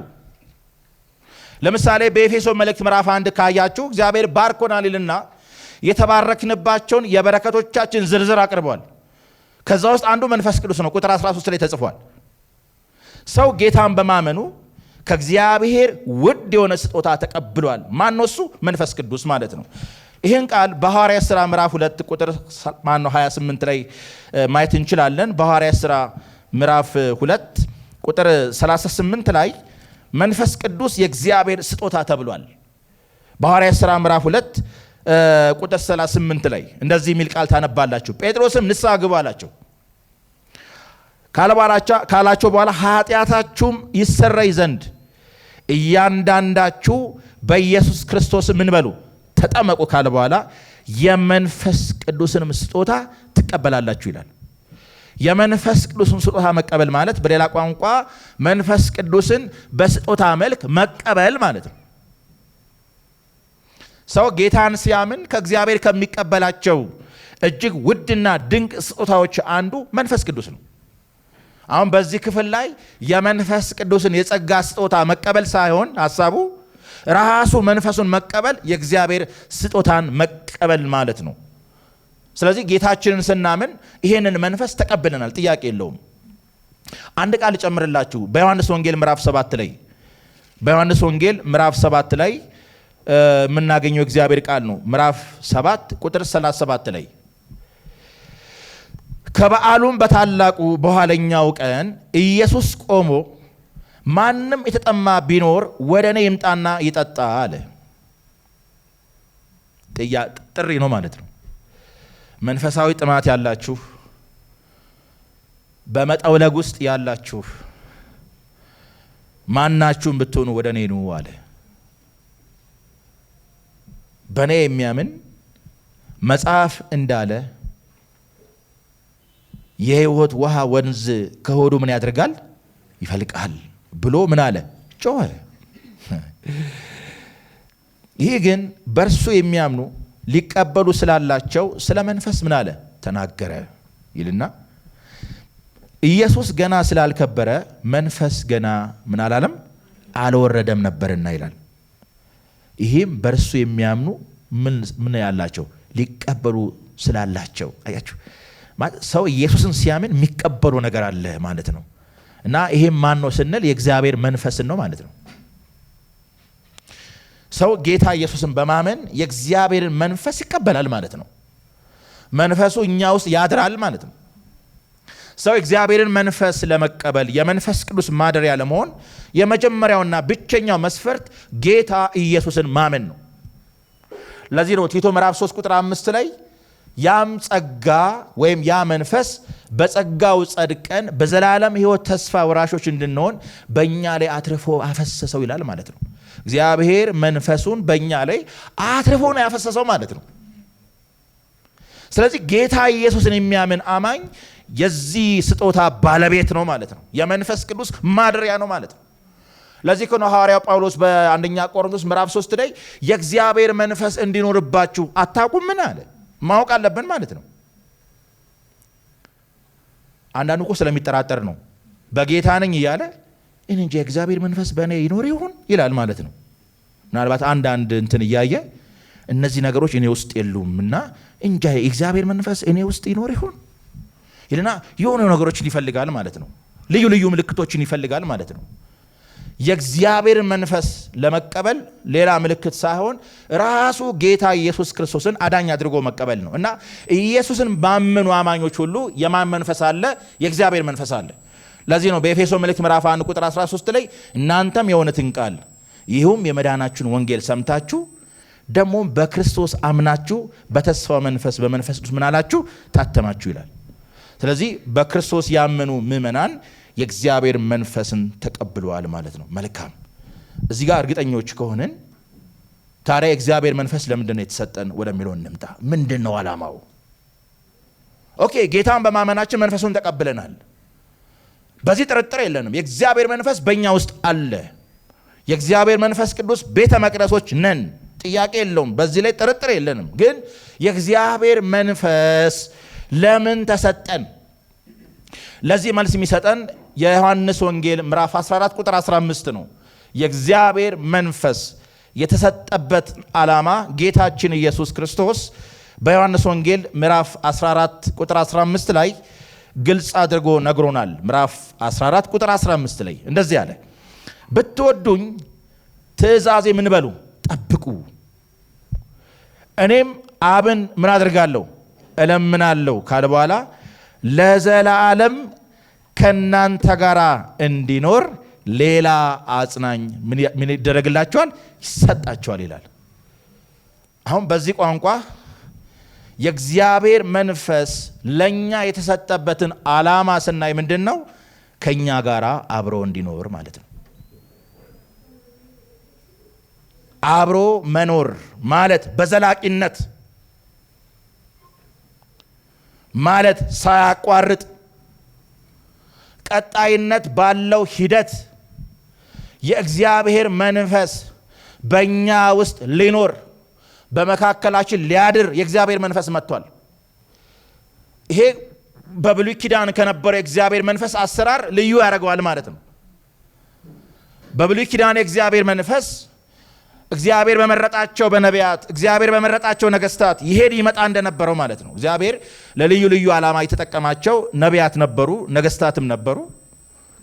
S1: ለምሳሌ በኤፌሶን መልእክት ምዕራፍ 1 ካያችሁ እግዚአብሔር ባርኮናል ይልና የተባረክንባቸውን የበረከቶቻችን ዝርዝር አቅርቧል። ከዛ ውስጥ አንዱ መንፈስ ቅዱስ ነው። ቁጥር 13 ላይ ተጽፏል። ሰው ጌታን በማመኑ ከእግዚአብሔር ውድ የሆነ ስጦታ ተቀብሏል። ማን ነው እሱ? መንፈስ ቅዱስ ማለት ነው። ይህን ቃል በሐዋርያት ሥራ ምዕራፍ 2 ቁጥር 28 ላይ ማየት እንችላለን። በሐዋርያት ሥራ ምዕራፍ 2 ቁጥር 38 ላይ መንፈስ ቅዱስ የእግዚአብሔር ስጦታ ተብሏል። በሐዋርያት ሥራ ምዕራፍ 2 ቁጥር 38 ላይ እንደዚህ የሚል ቃል ታነባላችሁ። ጴጥሮስም ንስሐ ግቡ አላቸው። ካላቸው በኋላ ኃጢአታችሁም ይሰረይ ዘንድ እያንዳንዳችሁ በኢየሱስ ክርስቶስ ምን በሉ ተጠመቁ ካለ በኋላ የመንፈስ ቅዱስንም ስጦታ ትቀበላላችሁ ይላል። የመንፈስ ቅዱስን ስጦታ መቀበል ማለት በሌላ ቋንቋ መንፈስ ቅዱስን በስጦታ መልክ መቀበል ማለት ነው። ሰው ጌታን ሲያምን ከእግዚአብሔር ከሚቀበላቸው እጅግ ውድና ድንቅ ስጦታዎች አንዱ መንፈስ ቅዱስ ነው። አሁን በዚህ ክፍል ላይ የመንፈስ ቅዱስን የጸጋ ስጦታ መቀበል ሳይሆን ሐሳቡ ራሱ መንፈሱን መቀበል የእግዚአብሔር ስጦታን መቀበል ማለት ነው። ስለዚህ ጌታችንን ስናምን ይሄንን መንፈስ ተቀብለናል፣ ጥያቄ የለውም። አንድ ቃል ጨምርላችሁ በዮሐንስ ወንጌል ምዕራፍ 7 ላይ በዮሐንስ ወንጌል ምዕራፍ 7 ላይ የምናገኘው እግዚአብሔር ቃል ነው። ምዕራፍ 7 ቁጥር 37 ላይ ከበዓሉም በታላቁ በኋለኛው ቀን ኢየሱስ ቆሞ ማንም የተጠማ ቢኖር ወደ እኔ ይምጣና ይጠጣ አለ። ጥሪ ነው ማለት ነው። መንፈሳዊ ጥማት ያላችሁ፣ በመጠውለግ ውስጥ ያላችሁ ማናችሁም ብትሆኑ ወደ እኔ ኑ አለ። በእኔ የሚያምን መጽሐፍ እንዳለ የሕይወት ውሃ ወንዝ ከሆዱ ምን ያደርጋል? ይፈልቃል ብሎ ምን አለ? ጮኸ። ይህ ግን በእርሱ የሚያምኑ ሊቀበሉ ስላላቸው ስለ መንፈስ ምን አለ ተናገረ ይልና ኢየሱስ ገና ስላልከበረ መንፈስ ገና ምን አላለም አልወረደም ነበርና ይላል። ይህም በእርሱ የሚያምኑ ምን ያላቸው ሊቀበሉ ስላላቸው። አያችሁ ሰው ኢየሱስን ሲያምን የሚቀበሉ ነገር አለ ማለት ነው። እና ይሄም ማን ነው ስንል የእግዚአብሔር መንፈስን ነው ማለት ነው። ሰው ጌታ ኢየሱስን በማመን የእግዚአብሔርን መንፈስ ይቀበላል ማለት ነው። መንፈሱ እኛ ውስጥ ያድራል ማለት ነው። ሰው እግዚአብሔርን መንፈስ ለመቀበል የመንፈስ ቅዱስ ማደሪያ ለመሆን የመጀመሪያውና ብቸኛው መስፈርት ጌታ ኢየሱስን ማመን ነው። ለዚህ ነው ቲቶ ምዕራፍ 3 ቁጥር 5 ላይ ያም ጸጋ ወይም ያ መንፈስ በጸጋው ጸድቀን በዘላለም ሕይወት ተስፋ ወራሾች እንድንሆን በእኛ ላይ አትርፎ አፈሰሰው ይላል ማለት ነው። እግዚአብሔር መንፈሱን በእኛ ላይ አትርፎ ነው ያፈሰሰው ማለት ነው። ስለዚህ ጌታ ኢየሱስን የሚያምን አማኝ የዚህ ስጦታ ባለቤት ነው ማለት ነው። የመንፈስ ቅዱስ ማደሪያ ነው ማለት ነው። ለዚህ ነው ሐዋርያው ጳውሎስ በአንደኛ ቆሮንቶስ ምዕራፍ 3 ላይ የእግዚአብሔር መንፈስ እንዲኖርባችሁ አታውቁምን አለ። ማወቅ አለብን ማለት ነው። አንዳንዱ እኮ ስለሚጠራጠር ነው በጌታ ነኝ እያለ እንጂ የእግዚአብሔር መንፈስ በእኔ ይኖር ይሆን ይላል ማለት ነው። ምናልባት አንድ እንትን እያየ እነዚህ ነገሮች እኔ ውስጥ የሉም እና እንጂ የእግዚአብሔር መንፈስ እኔ ውስጥ ይኖር ይሆን ይልና የሆነ ነገሮችን ይፈልጋል ማለት ነው። ልዩ ልዩ ምልክቶችን ይፈልጋል ማለት ነው። የእግዚአብሔር መንፈስ ለመቀበል ሌላ ምልክት ሳይሆን ራሱ ጌታ ኢየሱስ ክርስቶስን አዳኝ አድርጎ መቀበል ነው። እና ኢየሱስን ባመኑ አማኞች ሁሉ የማን መንፈስ አለ? የእግዚአብሔር መንፈስ አለ። ለዚህ ነው በኤፌሶ መልእክት ምዕራፍ 1 ቁጥር 13 ላይ እናንተም የእውነትን ቃል ይህም የመዳናችሁን ወንጌል ሰምታችሁ ደግሞ በክርስቶስ አምናችሁ በተስፋው መንፈስ በመንፈስ ቅዱስ ምን አላችሁ? ታተማችሁ ይላል። ስለዚህ በክርስቶስ ያመኑ ምእመናን የእግዚአብሔር መንፈስን ተቀብለዋል ማለት ነው። መልካም። እዚህ ጋር እርግጠኞች ከሆንን ታዲያ የእግዚአብሔር መንፈስ ለምንድን ነው የተሰጠን ወደሚለው እንምጣ። ምንድን ነው ዓላማው? ኦኬ ጌታን በማመናችን መንፈሱን ተቀብለናል። በዚህ ጥርጥር የለንም። የእግዚአብሔር መንፈስ በእኛ ውስጥ አለ። የእግዚአብሔር መንፈስ ቅዱስ ቤተ መቅደሶች ነን። ጥያቄ የለውም። በዚህ ላይ ጥርጥር የለንም። ግን የእግዚአብሔር መንፈስ ለምን ተሰጠን? ለዚህ መልስ የሚሰጠን የዮሐንስ ወንጌል ምዕራፍ 14 ቁጥር 15 ነው። የእግዚአብሔር መንፈስ የተሰጠበት ዓላማ ጌታችን ኢየሱስ ክርስቶስ በዮሐንስ ወንጌል ምዕራፍ 14 ቁጥር 15 ላይ ግልጽ አድርጎ ነግሮናል። ምዕራፍ 14 ቁጥር 15 ላይ እንደዚህ አለ፣ ብትወዱኝ ትእዛዜ ምን በሉ ጠብቁ፣ እኔም አብን ምን አድርጋለሁ እለምናለሁ ካለ በኋላ ለዘላለም ከናንተ ጋር እንዲኖር ሌላ አጽናኝ ምን ይደረግላችኋል? ይሰጣችኋል ይላል። አሁን በዚህ ቋንቋ የእግዚአብሔር መንፈስ ለኛ የተሰጠበትን ዓላማ ስናይ ምንድን ነው? ከኛ ጋር አብሮ እንዲኖር ማለት ነው። አብሮ መኖር ማለት በዘላቂነት ማለት ሳያቋርጥ ቀጣይነት ባለው ሂደት የእግዚአብሔር መንፈስ በእኛ ውስጥ ሊኖር በመካከላችን ሊያድር የእግዚአብሔር መንፈስ መጥቷል። ይሄ በብሉይ ኪዳን ከነበረው የእግዚአብሔር መንፈስ አሰራር ልዩ ያደርገዋል ማለት ነው። በብሉይ ኪዳን የእግዚአብሔር መንፈስ እግዚአብሔር በመረጣቸው በነቢያት እግዚአብሔር በመረጣቸው ነገስታት ይሄድ ይመጣ እንደነበረው ማለት ነው። እግዚአብሔር ለልዩ ልዩ ዓላማ የተጠቀማቸው ነቢያት ነበሩ፣ ነገስታትም ነበሩ፣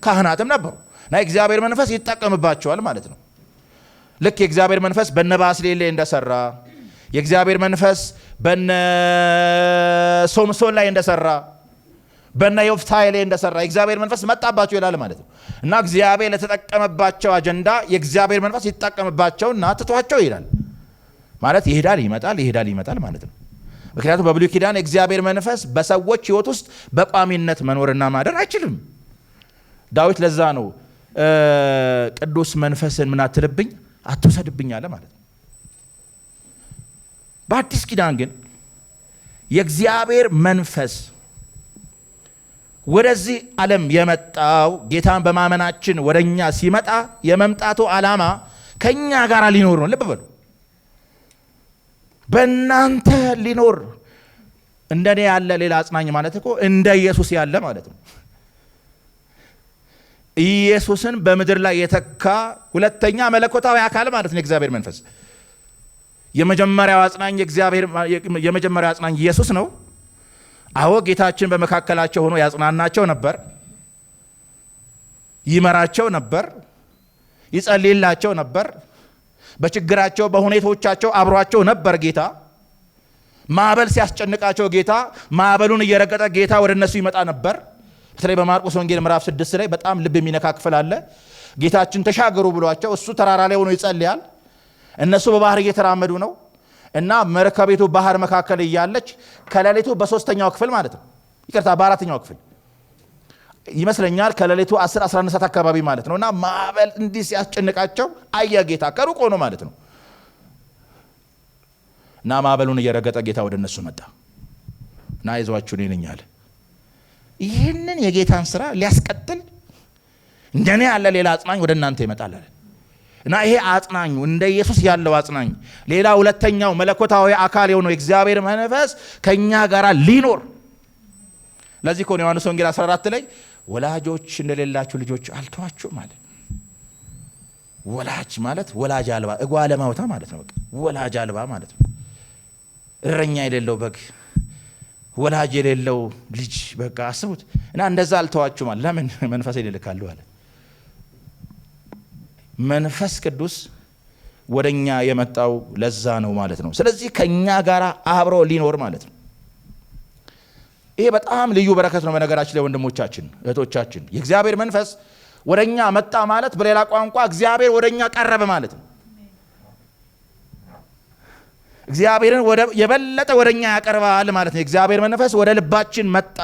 S1: ካህናትም ነበሩ እና የእግዚአብሔር መንፈስ ይጠቀምባቸዋል ማለት ነው። ልክ የእግዚአብሔር መንፈስ በነ ባስሌል ላይ እንደሰራ፣ የእግዚአብሔር መንፈስ በነ ሶምሶን ላይ እንደሰራ፣ በነ ዮፍታይ ላይ እንደሰራ የእግዚአብሔር መንፈስ መጣባቸው ይላል ማለት ነው። እና እግዚአብሔር ለተጠቀመባቸው አጀንዳ የእግዚአብሔር መንፈስ ይጠቀምባቸውና ትቷቸው ይላል ማለት ይሄዳል ይመጣል ማለት ነው። ምክንያቱም በብሉይ ኪዳን የእግዚአብሔር መንፈስ በሰዎች ህይወት ውስጥ በቋሚነት መኖርና ማደር አይችልም። ዳዊት ለዛ ነው ቅዱስ መንፈስን ምን አትልብኝ አትውሰድብኝ አለ ማለት ነው። በአዲስ ኪዳን ግን የእግዚአብሔር መንፈስ ወደዚህ ዓለም የመጣው ጌታን በማመናችን ወደኛ ሲመጣ የመምጣቱ ዓላማ ከኛ ጋር ሊኖር ነው። ልብ በሉ፣ በእናንተ ሊኖር። እንደኔ ያለ ሌላ አጽናኝ ማለት እኮ እንደ ኢየሱስ ያለ ማለት ነው። ኢየሱስን በምድር ላይ የተካ ሁለተኛ መለኮታዊ አካል ማለት ነው የእግዚአብሔር መንፈስ። የመጀመሪያው አጽናኝ ኢየሱስ ነው። አዎ ጌታችን በመካከላቸው ሆኖ ያጽናናቸው ነበር፣ ይመራቸው ነበር፣ ይጸልይላቸው ነበር። በችግራቸው በሁኔታዎቻቸው አብሯቸው ነበር ጌታ። ማዕበል ሲያስጨንቃቸው ጌታ ማዕበሉን እየረገጠ ጌታ ወደ እነሱ ይመጣ ነበር። በተለይ በማርቆስ ወንጌል ምዕራፍ 6 ላይ በጣም ልብ የሚነካ ክፍል አለ። ጌታችን ተሻገሩ ብሏቸው እሱ ተራራ ላይ ሆኖ ይጸልያል፣ እነሱ በባህር እየተራመዱ ነው እና መርከቢቱ ባህር መካከል እያለች ከሌሊቱ በ3ኛው ክፍል ማለት ነው፣ ይቅርታ በ4ኛው ክፍል ይመስለኛል፣ ከሌሊቱ 10-11 ሰዓት አካባቢ ማለት ነው እና ማዕበል እንዲህ ሲያስጨንቃቸው አየ ጌታ ከሩቅ ሆኖ ማለት ነው እና ማዕበሉን እየረገጠ ጌታ ወደ እነሱ መጣ እና አይዟችሁ እኔ ነኝ አለ። ይህንን የጌታን ስራ ሊያስቀጥል እንደኔ ያለ ሌላ አጽናኝ ወደ እናንተ ይመጣል አለ እና ይሄ አጽናኙ እንደ ኢየሱስ ያለው አጽናኝ ሌላ ሁለተኛው መለኮታዊ አካል የሆነው የእግዚአብሔር መንፈስ ከኛ ጋር ሊኖር። ለዚህ እኮ ዮሐንስ ወንጌል 14 ላይ ወላጆች እንደሌላችሁ ልጆች አልተዋችሁም ማለት። ወላጅ ማለት ወላጅ አልባ እጓለ ማውታ ማለት ነው። ወላጅ አልባ ማለት ነው። እረኛ የሌለው በግ፣ ወላጅ የሌለው ልጅ። በቃ አስቡት እና እንደዛ አልተዋችሁም ማለት። ለምን? መንፈስ ይልካሉ አለ። መንፈስ ቅዱስ ወደኛ የመጣው ለዛ ነው ማለት ነው። ስለዚህ ከኛ ጋር አብሮ ሊኖር ማለት ነው። ይሄ በጣም ልዩ በረከት ነው። በነገራችን ላይ ወንድሞቻችን እህቶቻችን፣ የእግዚአብሔር መንፈስ ወደኛ መጣ ማለት በሌላ ቋንቋ እግዚአብሔር ወደኛ ቀረበ ማለት ነው። እግዚአብሔርን የበለጠ ወደኛ ያቀርባል ማለት ነው። የእግዚአብሔር መንፈስ ወደ ልባችን መጣ፣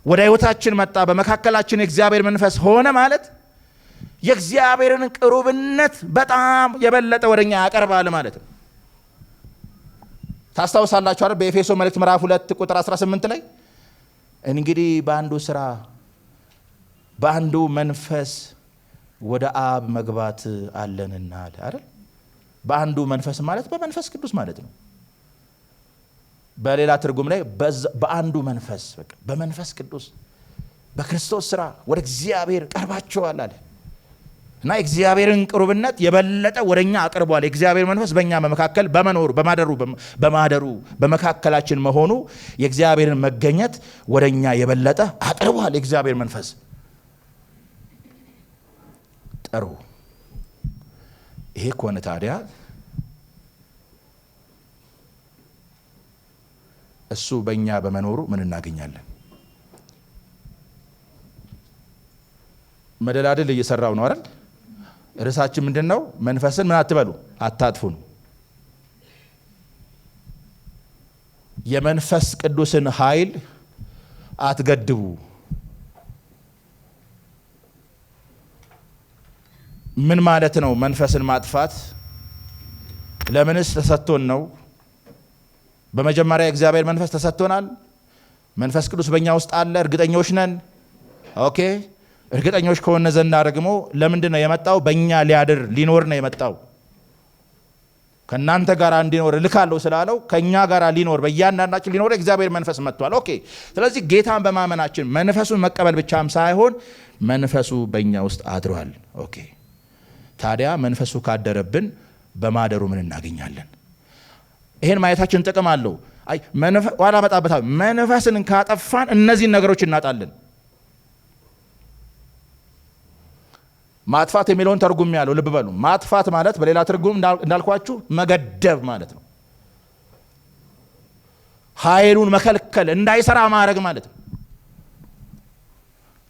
S1: ወደ ህይወታችን መጣ፣ በመካከላችን የእግዚአብሔር መንፈስ ሆነ ማለት የእግዚአብሔርን ቅሩብነት በጣም የበለጠ ወደኛ ያቀርባል ማለት ነው። ታስታውሳላችሁ አይደል? በኤፌሶ መልእክት ምዕራፍ 2 ቁጥር 18 ላይ እንግዲህ በአንዱ ስራ በአንዱ መንፈስ ወደ አብ መግባት አለንና አለ አይደል? በአንዱ መንፈስ ማለት በመንፈስ ቅዱስ ማለት ነው። በሌላ ትርጉም ላይ በአንዱ መንፈስ፣ በቃ በመንፈስ ቅዱስ በክርስቶስ ስራ ወደ እግዚአብሔር ቀርባቸዋል አለ እና የእግዚአብሔርን ቅሩብነት የበለጠ ወደኛ አቅርቧል። የእግዚአብሔር መንፈስ በእኛ መካከል በመኖሩ በማደሩ በመካከላችን መሆኑ የእግዚአብሔርን መገኘት ወደኛ የበለጠ አቅርቧል። የእግዚአብሔር መንፈስ ጥሩ። ይሄ ከሆነ ታዲያ እሱ በእኛ በመኖሩ ምን እናገኛለን? መደላድል እየሰራው ነው አይደል? ርዕሳችን ምንድን ነው? መንፈስን ምን አትበሉ አታጥፉ ነው። የመንፈስ ቅዱስን ኃይል አትገድቡ። ምን ማለት ነው መንፈስን ማጥፋት? ለምንስ ተሰጥቶን ነው? በመጀመሪያ የእግዚአብሔር መንፈስ ተሰጥቶናል። መንፈስ ቅዱስ በእኛ ውስጥ አለ። እርግጠኞች ነን። ኦኬ፣ እርግጠኞች ከሆነ ዘንዳ ደግሞ ለምንድን ነው የመጣው? በእኛ ሊያድር ሊኖር ነው የመጣው። ከእናንተ ጋር እንዲኖር እልካለሁ ስላለው ከእኛ ጋር ሊኖር በእያንዳንዳችን ሊኖር የእግዚአብሔር መንፈስ መጥቷል። ኦኬ፣ ስለዚህ ጌታን በማመናችን መንፈሱን መቀበል ብቻም ሳይሆን መንፈሱ በእኛ ውስጥ አድሯል። ኦኬ፣ ታዲያ መንፈሱ ካደረብን በማደሩ ምን እናገኛለን? ይሄን ማየታችን ጥቅም አለው። ዋላ መጣበታ መንፈስን ካጠፋን እነዚህን ነገሮች እናጣለን። ማጥፋት የሚለውን ተርጉም ያለው ልብ በሉ። ማጥፋት ማለት በሌላ ትርጉም እንዳልኳችሁ መገደብ ማለት ነው። ኃይሉን መከልከል፣ እንዳይሰራ ማድረግ ማለት ነው።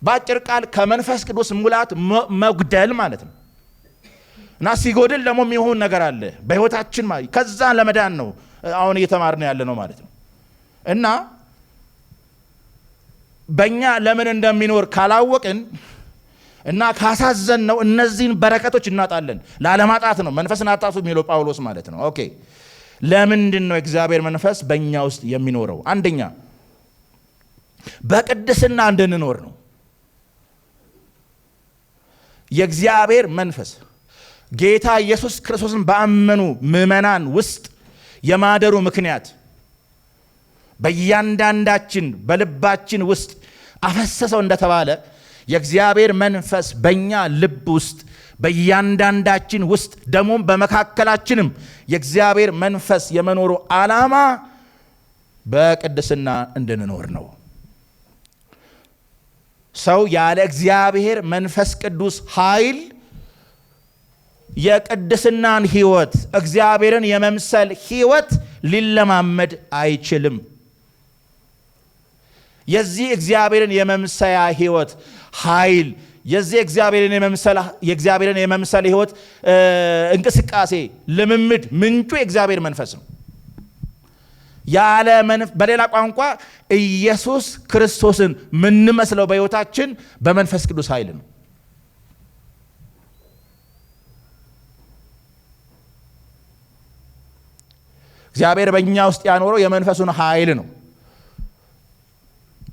S1: በአጭር ቃል ከመንፈስ ቅዱስ ሙላት መጉደል ማለት ነው። እና ሲጎድል ደግሞ የሚሆን ነገር አለ በህይወታችን ማለት ከዛ ለመዳን ነው አሁን እየተማርን ያለ ነው ማለት ነው። እና በእኛ ለምን እንደሚኖር ካላወቅን እና ካሳዘን ነው እነዚህን በረከቶች እናጣለን። ላለማጣት ነው መንፈስን አጣቱ የሚለው ጳውሎስ ማለት ነው። ኦኬ፣ ለምንድን ነው እግዚአብሔር መንፈስ በእኛ ውስጥ የሚኖረው? አንደኛ በቅድስና እንድንኖር ነው። የእግዚአብሔር መንፈስ ጌታ ኢየሱስ ክርስቶስን ባመኑ ምእመናን ውስጥ የማደሩ ምክንያት በእያንዳንዳችን በልባችን ውስጥ አፈሰሰው እንደተባለ የእግዚአብሔር መንፈስ በእኛ ልብ ውስጥ በእያንዳንዳችን ውስጥ ደሞም በመካከላችንም የእግዚአብሔር መንፈስ የመኖሩ ዓላማ በቅድስና እንድንኖር ነው። ሰው ያለ እግዚአብሔር መንፈስ ቅዱስ ኃይል የቅድስናን ሕይወት እግዚአብሔርን የመምሰል ሕይወት ሊለማመድ አይችልም። የዚህ እግዚአብሔርን የመምሰያ ሕይወት ኃይል የዚህ የእግዚአብሔርን የመምሰል ሕይወት እንቅስቃሴ ልምምድ ምንጩ የእግዚአብሔር መንፈስ ነው። በሌላ ቋንቋ ኢየሱስ ክርስቶስን ምንመስለው በሕይወታችን በመንፈስ ቅዱስ ኃይል ነው። እግዚአብሔር በእኛ ውስጥ ያኖረው የመንፈሱን ኃይል ነው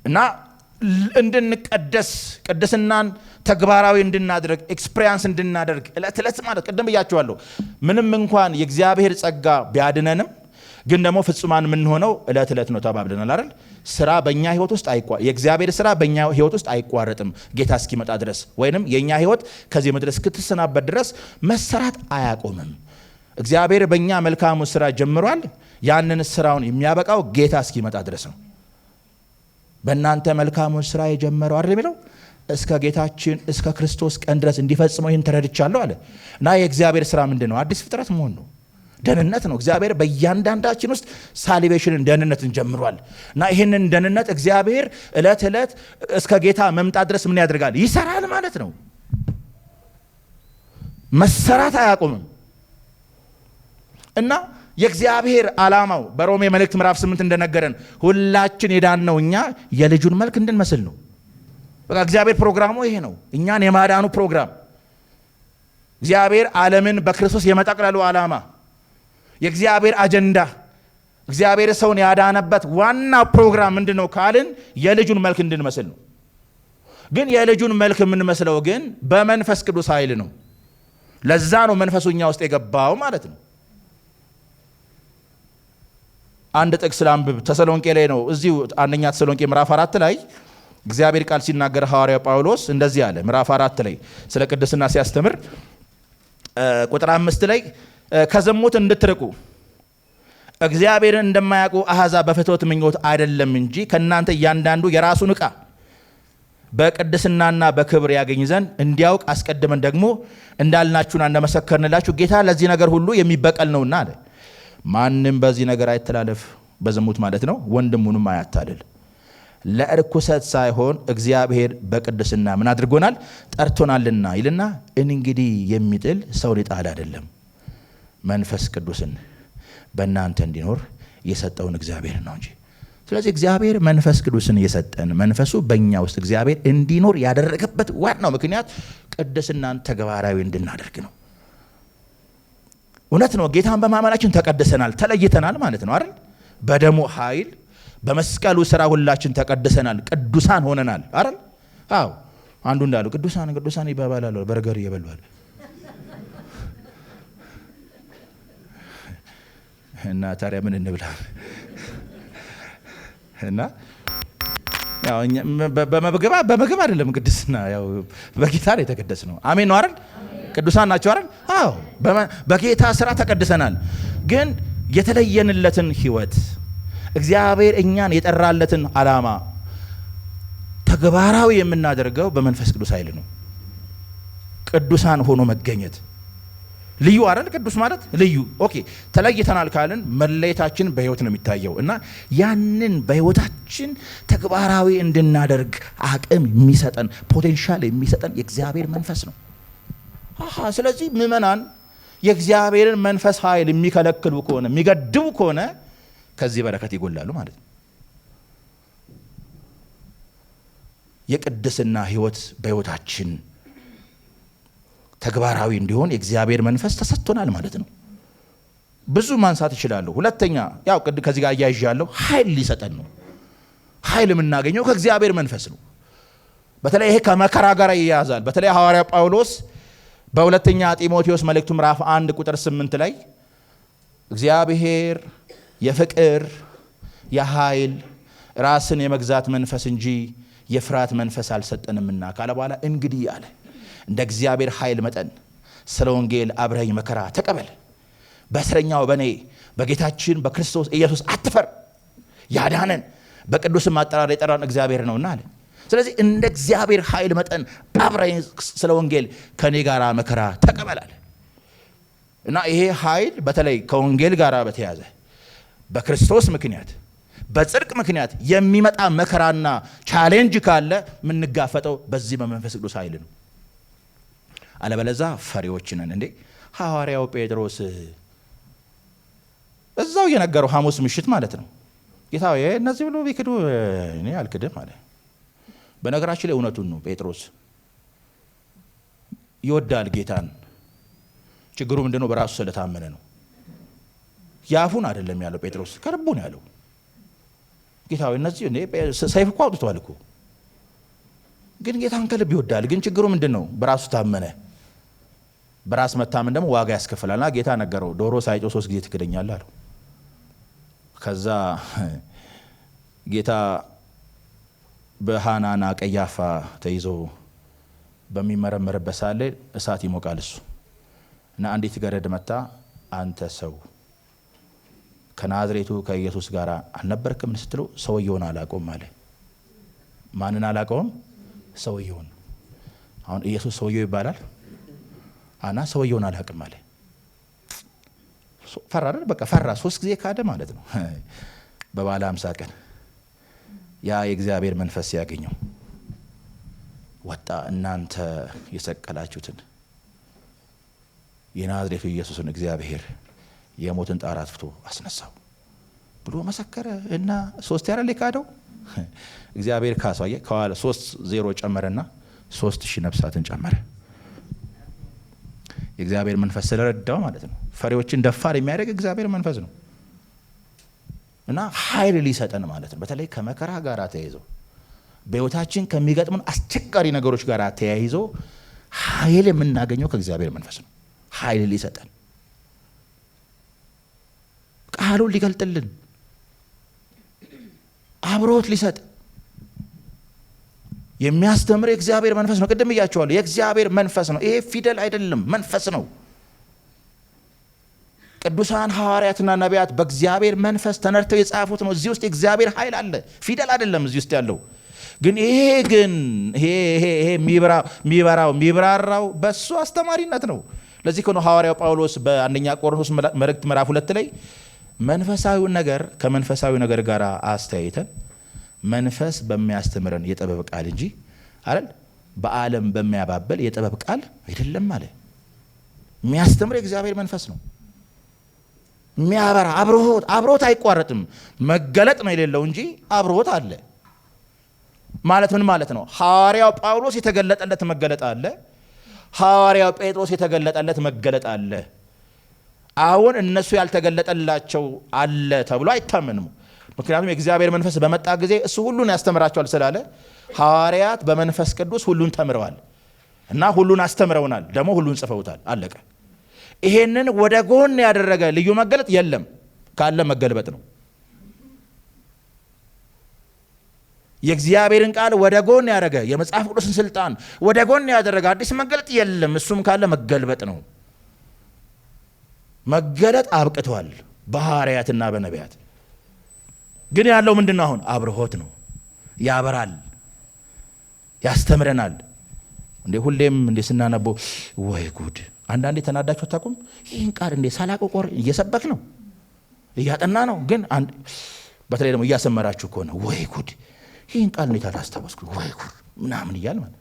S1: እና እንድንቀደስ ቅድስናን ተግባራዊ እንድናደርግ ኤክስፒሪየንስ እንድናደርግ ዕለት ዕለት ማለት ቅድም ብያችኋለሁ። ምንም እንኳን የእግዚአብሔር ጸጋ ቢያድነንም ግን ደግሞ ፍጹማን የምንሆነው ዕለት ዕለት ነው ተባብለናል አይደል? ስራ በእኛ ህይወት ውስጥ የእግዚአብሔር ስራ በእኛ ህይወት ውስጥ አይቋረጥም ጌታ እስኪመጣ ድረስ፣ ወይንም የእኛ ህይወት ከዚህ ምድር እስክትሰናበት ድረስ መሰራት አያቆምም። እግዚአብሔር በእኛ መልካሙ ስራ ጀምሯል። ያንን ስራውን የሚያበቃው ጌታ እስኪመጣ ድረስ ነው። በእናንተ መልካሙ ስራ የጀመረው አይደል የሚለው እስከ ጌታችን እስከ ክርስቶስ ቀን ድረስ እንዲፈጽመው ይህን ተረድቻለሁ አለ እና የእግዚአብሔር ስራ ምንድን ነው? አዲስ ፍጥረት መሆን ነው። ደህንነት ነው። እግዚአብሔር በእያንዳንዳችን ውስጥ ሳሊቬሽንን ደህንነትን ጀምሯል እና ይህንን ደህንነት እግዚአብሔር ዕለት ዕለት እስከ ጌታ መምጣት ድረስ ምን ያደርጋል? ይሰራል ማለት ነው። መሰራት አያቆምም እና የእግዚአብሔር ዓላማው በሮሜ መልእክት ምዕራፍ 8 እንደነገረን ሁላችን የዳነው እኛ የልጁን መልክ እንድንመስል ነው። በቃ እግዚአብሔር ፕሮግራሙ ይሄ ነው። እኛን የማዳኑ ፕሮግራም እግዚአብሔር ዓለምን በክርስቶስ የመጠቅለሉ ዓላማ የእግዚአብሔር አጀንዳ እግዚአብሔር ሰውን ያዳነበት ዋና ፕሮግራም ምንድን ነው ካልን የልጁን መልክ እንድንመስል ነው። ግን የልጁን መልክ የምንመስለው ግን በመንፈስ ቅዱስ ኃይል ነው። ለዛ ነው መንፈሱ እኛ ውስጥ የገባው ማለት ነው። አንድ ጥቅስ ላንብብ። ተሰሎንቄ ላይ ነው። እዚሁ አንደኛ ተሰሎንቄ ምዕራፍ 4 ላይ እግዚአብሔር ቃል ሲናገር ሐዋርያው ጳውሎስ እንደዚህ አለ። ምዕራፍ 4 ላይ ስለ ቅድስና ሲያስተምር ቁጥር 5 ላይ ከዝሙት እንድትርቁ እግዚአብሔርን እንደማያውቁ አሕዛብ በፍትወት ምኞት አይደለም እንጂ ከእናንተ እያንዳንዱ የራሱን ዕቃ በቅድስናና በክብር ያገኝ ዘንድ እንዲያውቅ አስቀድመን ደግሞ እንዳልናችሁና እንደመሰከርንላችሁ ጌታ ለዚህ ነገር ሁሉ የሚበቀል ነውና አለ። ማንም በዚህ ነገር አይተላለፍ፣ በዝሙት ማለት ነው፣ ወንድሙንም አያታልል። ለርኩሰት ሳይሆን እግዚአብሔር በቅድስና ምን አድርጎናል? ጠርቶናልና ይልና እንግዲህ የሚጥል ሰው ሊጣል አይደለም፣ መንፈስ ቅዱስን በእናንተ እንዲኖር የሰጠውን እግዚአብሔር ነው እንጂ። ስለዚህ እግዚአብሔር መንፈስ ቅዱስን የሰጠን መንፈሱ በእኛ ውስጥ እግዚአብሔር እንዲኖር ያደረገበት ዋናው ምክንያት ቅድስናን ተግባራዊ እንድናደርግ ነው። እውነት ነው። ጌታን በማመናችን ተቀድሰናል፣ ተለይተናል ማለት ነው አይደል? በደሙ ኃይል በመስቀሉ ስራ ሁላችን ተቀድሰናል፣ ቅዱሳን ሆነናል አይደል? አዎ። አንዱ እንዳሉ ቅዱሳን ቅዱሳን ይባባላሉ በርገር እየበሏል እና ታዲያ ምን እንብላ? እና ያው በምግብ አይደለም ቅድስና፣ ያው በጌታ ላይ የተቀደስ ነው። አሜን ነው አይደል? ቅዱሳን ናቸው አይደል? አዎ። በጌታ ስራ ተቀድሰናል። ግን የተለየንለትን ህይወት እግዚአብሔር እኛን የጠራለትን ዓላማ ተግባራዊ የምናደርገው በመንፈስ ቅዱስ ኃይል ነው። ቅዱሳን ሆኖ መገኘት ልዩ አይደል? ቅዱስ ማለት ልዩ። ኦኬ፣ ተለይተናል ካልን መለየታችን በህይወት ነው የሚታየው እና ያንን በህይወታችን ተግባራዊ እንድናደርግ አቅም የሚሰጠን ፖቴንሻል የሚሰጠን የእግዚአብሔር መንፈስ ነው። ስለዚህ ምእመናን የእግዚአብሔርን መንፈስ ኃይል የሚከለክሉ ከሆነ የሚገድቡ ከሆነ ከዚህ በረከት ይጎላሉ ማለት ነው። የቅድስና ህይወት በህይወታችን ተግባራዊ እንዲሆን የእግዚአብሔር መንፈስ ተሰጥቶናል ማለት ነው። ብዙ ማንሳት እችላለሁ። ሁለተኛ ያው ከዚህ ጋር እያይዣለሁ ኃይል ሊሰጠን ነው። ኃይል የምናገኘው ከእግዚአብሔር መንፈስ ነው። በተለይ ይሄ ከመከራ ጋር ይያዛል። በተለይ ሐዋርያ ጳውሎስ በሁለተኛ ጢሞቴዎስ መልእክቱ ምዕራፍ 1 ቁጥር 8 ላይ እግዚአብሔር የፍቅር የኃይል ራስን የመግዛት መንፈስ እንጂ የፍርሃት መንፈስ አልሰጠንምና ካለ በኋላ እንግዲህ አለ እንደ እግዚአብሔር ኃይል መጠን ስለ ወንጌል አብረኝ መከራ ተቀበል፣ በእስረኛው በኔ በጌታችን በክርስቶስ ኢየሱስ አትፈር፣ ያዳነን በቅዱስም አጠራር የጠራን እግዚአብሔር ነውና አለ። ስለዚህ እንደ እግዚአብሔር ኃይል መጠን አብረኝ ስለ ወንጌል ከኔ ጋር መከራ ተቀበል አለ። እና ይሄ ኃይል በተለይ ከወንጌል ጋር በተያዘ በክርስቶስ ምክንያት በጽድቅ ምክንያት የሚመጣ መከራና ቻሌንጅ ካለ የምንጋፈጠው በዚህ በመንፈስ ቅዱስ ኃይል ነው። አለበለዛ ፈሪዎች ነን። እንዴ ሐዋርያው ጴጥሮስ እዛው የነገረው ሐሙስ ምሽት ማለት ነው ጌታ ሆይ እነዚህ ብሎ ቢክዱ እኔ አልክድም አለ። በነገራችን ላይ እውነቱን ነው። ጴጥሮስ ይወዳል ጌታን። ችግሩ ምንድነው? በራሱ ስለታመነ ነው። ያፉን አይደለም ያለው ጴጥሮስ ከልቡ ነው ያለው። ጌታ ሆይ እነዚህ ሰይፍ እኮ አውጥቷል እኮ ግን ጌታን ከልብ ይወዳል። ግን ችግሩ ምንድነው? በራሱ ታመነ። በራስ መታመን ደግሞ ዋጋ ያስከፍላልና ጌታ ነገረው፣ ዶሮ ሳይጮህ 3 ጊዜ ትክደኛለህ አለው። ከዛ ጌታ በሐናና ቀያፋ ተይዞ በሚመረመርበት ሳለ እሳት ይሞቃል እሱ እና አንዲት ገረድ መጣ፣ አንተ ሰው ከናዝሬቱ ከኢየሱስ ጋር አልነበርክም ስትለው ሰውየውን አላቆም አለ። ማንን አላቆም? ሰውየውን። አሁን ኢየሱስ ሰውየው ይባላል አና ሰውየውን አላቅም አለ። ፈራ አይደል? በቃ ፈራ። 3 ጊዜ ካደ ማለት ነው። በባለ 50 ቀን ያ የእግዚአብሔር መንፈስ ያገኘው ወጣ። እናንተ የሰቀላችሁትን የናዝሬቱ ኢየሱስን እግዚአብሔር የሞትን ጣር አጥፍቶ አስነሳው ብሎ መሰከረ እና 3 ያረለ ካደው እግዚአብሔር ካሳየ ከኋላ 3-0 ጨመረና 3000 ነፍሳትን ጨመረ። የእግዚአብሔር መንፈስ ስለረዳው ማለት ነው። ፈሪዎችን ደፋር የሚያደርግ እግዚአብሔር መንፈስ ነው እና ኃይል ሊሰጠን ማለት ነው። በተለይ ከመከራ ጋር ተያይዞ በህይወታችን ከሚገጥሙን አስቸጋሪ ነገሮች ጋር ተያይዞ ኃይል የምናገኘው ከእግዚአብሔር መንፈስ ነው። ኃይል ሊሰጠን፣ ቃሉን ሊገልጥልን፣ አብሮት ሊሰጥ የሚያስተምር የእግዚአብሔር መንፈስ ነው። ቅድም እያቸዋለሁ የእግዚአብሔር መንፈስ ነው። ይሄ ፊደል አይደለም፣ መንፈስ ነው። ቅዱሳን ሐዋርያትና ነቢያት በእግዚአብሔር መንፈስ ተነድተው የጻፉት ነው። እዚህ ውስጥ የእግዚአብሔር ኃይል አለ። ፊደል አይደለም እዚህ ውስጥ ያለው። ግን ይሄ የሚበራራው በሱ አስተማሪነት ነው። ለዚህ ከሆነ ሐዋርያው ጳውሎስ በአንደኛ ቆሮንቶስ መልእክት ምዕራፍ 2 ላይ መንፈሳዊውን ነገር ከመንፈሳዊ ነገር ጋር አስተያይተን መንፈስ በሚያስተምረን የጥበብ ቃል እንጂ አይደል በዓለም በሚያባበል የጥበብ ቃል አይደለም አለ። የሚያስተምር የእግዚአብሔር መንፈስ ነው። የሚያበራ አብሮት አይቋረጥም። መገለጥ ነው የሌለው እንጂ አብሮት አለ ማለት ምን ማለት ነው? ሐዋርያው ጳውሎስ የተገለጠለት መገለጥ አለ። ሐዋርያው ጴጥሮስ የተገለጠለት መገለጥ አለ። አሁን እነሱ ያልተገለጠላቸው አለ ተብሎ አይታመንም። ምክንያቱም የእግዚአብሔር መንፈስ በመጣ ጊዜ እሱ ሁሉን ያስተምራቸዋል ስላለ ሐዋርያት በመንፈስ ቅዱስ ሁሉን ተምረዋል እና ሁሉን አስተምረውናል፣ ደግሞ ሁሉን ጽፈውታል። አለቀ። ይሄንን ወደ ጎን ያደረገ ልዩ መገለጥ የለም። ካለ መገልበጥ ነው። የእግዚአብሔርን ቃል ወደ ጎን ያደረገ የመጽሐፍ ቅዱስን ስልጣን ወደ ጎን ያደረገ አዲስ መገለጥ የለም። እሱም ካለ መገልበጥ ነው። መገለጥ አብቅቷል በሐዋርያትና በነቢያት። ግን ያለው ምንድነው? አሁን አብርሆት ነው። ያበራል፣ ያስተምረናል። እንዴ ሁሌም እንዴ ስናነበው ወይ ጉድ! አንዳንዴ ተናዳችሁ አታውቁም? ይህን ቃል እንዴ ሳላቆቆር እየሰበክ ነው እያጠና ነው። ግን በተለይ ደግሞ እያሰመራችሁ ከሆነ ወይ ጉድ! ይህን ቃል እንዴት አላስታወስኩ ወይ ጉድ ምናምን እያል ማለት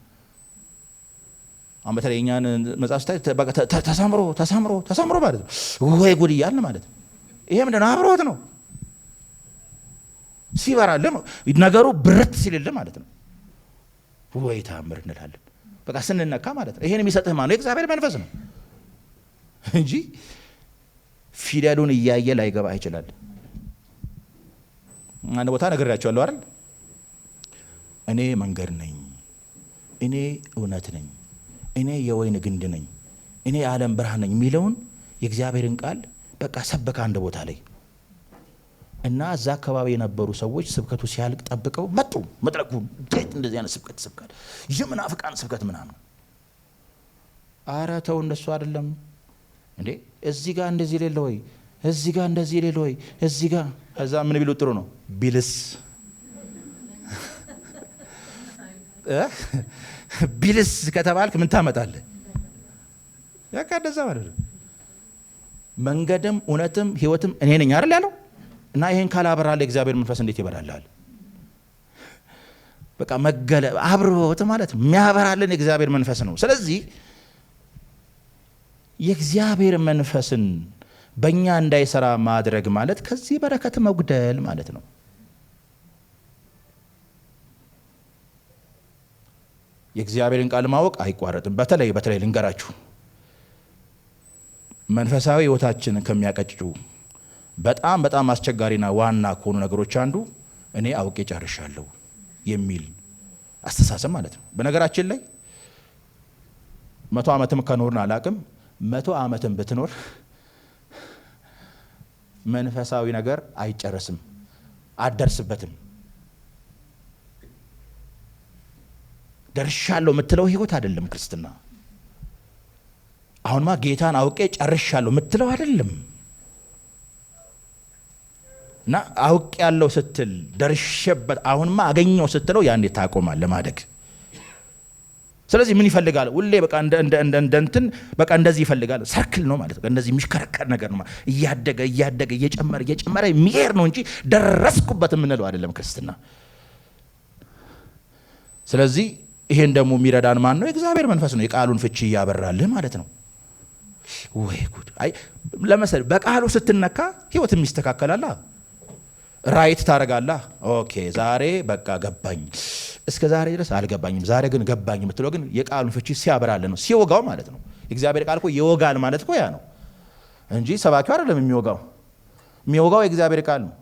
S1: አሁን በተለይ እኛን መጽሐፍ ስታይ ተሳምሮ ማለት ነው ወይ ጉድ እያል ማለት ነው። ይሄ ምንድነው? አብሮት ነው። ሲበራል ነገሩ ብረት ሲልል ማለት ነው። ወይ ታምር እንላለን። በቃ ስንነካ ማለት ነው። ይሄን የሚሰጥህ ማነው? የእግዚአብሔር መንፈስ ነው እንጂ ፊደሉን እያየ ላይገባ ይችላል። አንድ ቦታ ነግሬያቸዋለሁ አይደል? እኔ መንገድ ነኝ፣ እኔ እውነት ነኝ፣ እኔ የወይን ግንድ ነኝ፣ እኔ የዓለም ብርሃን ነኝ የሚለውን የእግዚአብሔርን ቃል በቃ ሰበከ አንድ ቦታ ላይ እና እዛ አካባቢ የነበሩ ሰዎች ስብከቱ ሲያልቅ ጠብቀው መጡ። መድረኩ እንዴት እንደዚህ አይነት ስብከት ይሰብካል? የምናፍቃን ስብከት ምናምን። ኧረ ተው እንደሱ አይደለም እንዴ! እዚህ ጋር እንደዚህ ሌለ ወይ? እዚህ ጋር እንደዚህ ሌለ ወይ? እዚህ ጋር ከዛ ምን ቢሉ ጥሩ ነው ቢልስ ቢልስ ከተባልክ ምን ታመጣለህ? ያካ እንደዛ ማለት ነው። መንገድም እውነትም ህይወትም እኔ ነኝ አይደል ያለው እና ይሄን ካላበራለ እግዚአብሔር መንፈስ እንዴት ይበራላል? በቃ መገለ አብሮት ማለት የሚያበራልን የእግዚአብሔር መንፈስ ነው። ስለዚህ የእግዚአብሔር መንፈስን በእኛ እንዳይሰራ ማድረግ ማለት ከዚህ በረከት መጉደል ማለት ነው። የእግዚአብሔርን ቃል ማወቅ አይቋረጥም። በተለይ ልንገራችሁ፣ መንፈሳዊ ህይወታችንን ከሚያቀጭጩ በጣም አስቸጋሪና ዋና ከሆኑ ነገሮች አንዱ እኔ አውቄ ጨርሻለሁ የሚል አስተሳሰብ ማለት ነው። በነገራችን ላይ 100 ዓመትም ከኖርን አላቅም 100 ዓመትም ብትኖር መንፈሳዊ ነገር አይጨርስም፣ አደርስበትም። ደርሻለሁ የምትለው ህይወት አይደለም ክርስትና። አሁንማ ጌታን አውቄ ጨርሻለሁ የምትለው አይደለም። እና አውቄ ያለው ስትል ደርሼበት አሁንማ አገኘው ስትለው ያኔ ታቆማለህ ማደግ። ስለዚህ ምን ይፈልጋል? ሁሌ በቃ እንትን በቃ እንደዚህ ይፈልጋል። ሰርክል ነው ማለት ነው። እንደዚህ የሚሽከረከር ነገር ነው። እያደገ እየጨመረ የሚሄድ ነው እንጂ ደረስኩበት የምንለው አይደለም ክርስትና። ስለዚህ ይሄን ደግሞ የሚረዳን ማን ነው? የእግዚአብሔር መንፈስ ነው። የቃሉን ፍቺ እያበራልህ ማለት ነው። ወይ ጉድ! አይ ለምሳሌ በቃሉ ስትነካ ህይወትም ይስተካከላል። ራይት ታረጋለህ። ኦኬ ዛሬ በቃ ገባኝ፣ እስከ ዛሬ ድረስ አልገባኝም፣ ዛሬ ግን ገባኝ የምትለው ግን የቃሉን ፍቺ ሲያበራልህ ነው። ሲወጋው ማለት ነው። የእግዚአብሔር ቃል እኮ ይወጋል ማለት እኮ ያ ነው እንጂ ሰባኪው አይደለም የሚወጋው። የሚወጋው የእግዚአብሔር ቃል ነው።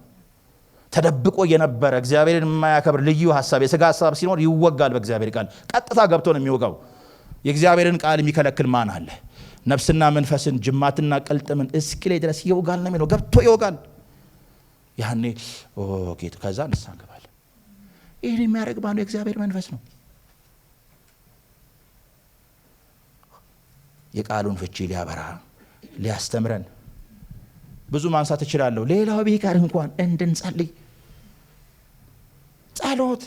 S1: ተደብቆ የነበረ እግዚአብሔርን የማያከብር ልዩ ሐሳብ፣ የሥጋ ሐሳብ ሲኖር ይወጋል በእግዚአብሔር ቃል። ቀጥታ ገብቶ ነው የሚወጋው። የእግዚአብሔርን ቃል የሚከለክል ማን አለ? ነፍስና መንፈስን ጅማትና ቅልጥምን እስኪ ላይ ድረስ ይወጋል ነው የሚለው። ገብቶ ይወጋል። ያኔ ኦኬ ከዛ ንስሐ እንገባለን። ይህን የሚያደርግ ማነው? የእግዚአብሔር መንፈስ ነው። የቃሉን ፍቺ ሊያበራ ሊያስተምረን ብዙ ማንሳት እችላለሁ። ሌላው ቢቀር እንኳን እንድንጸልይ ጸሎት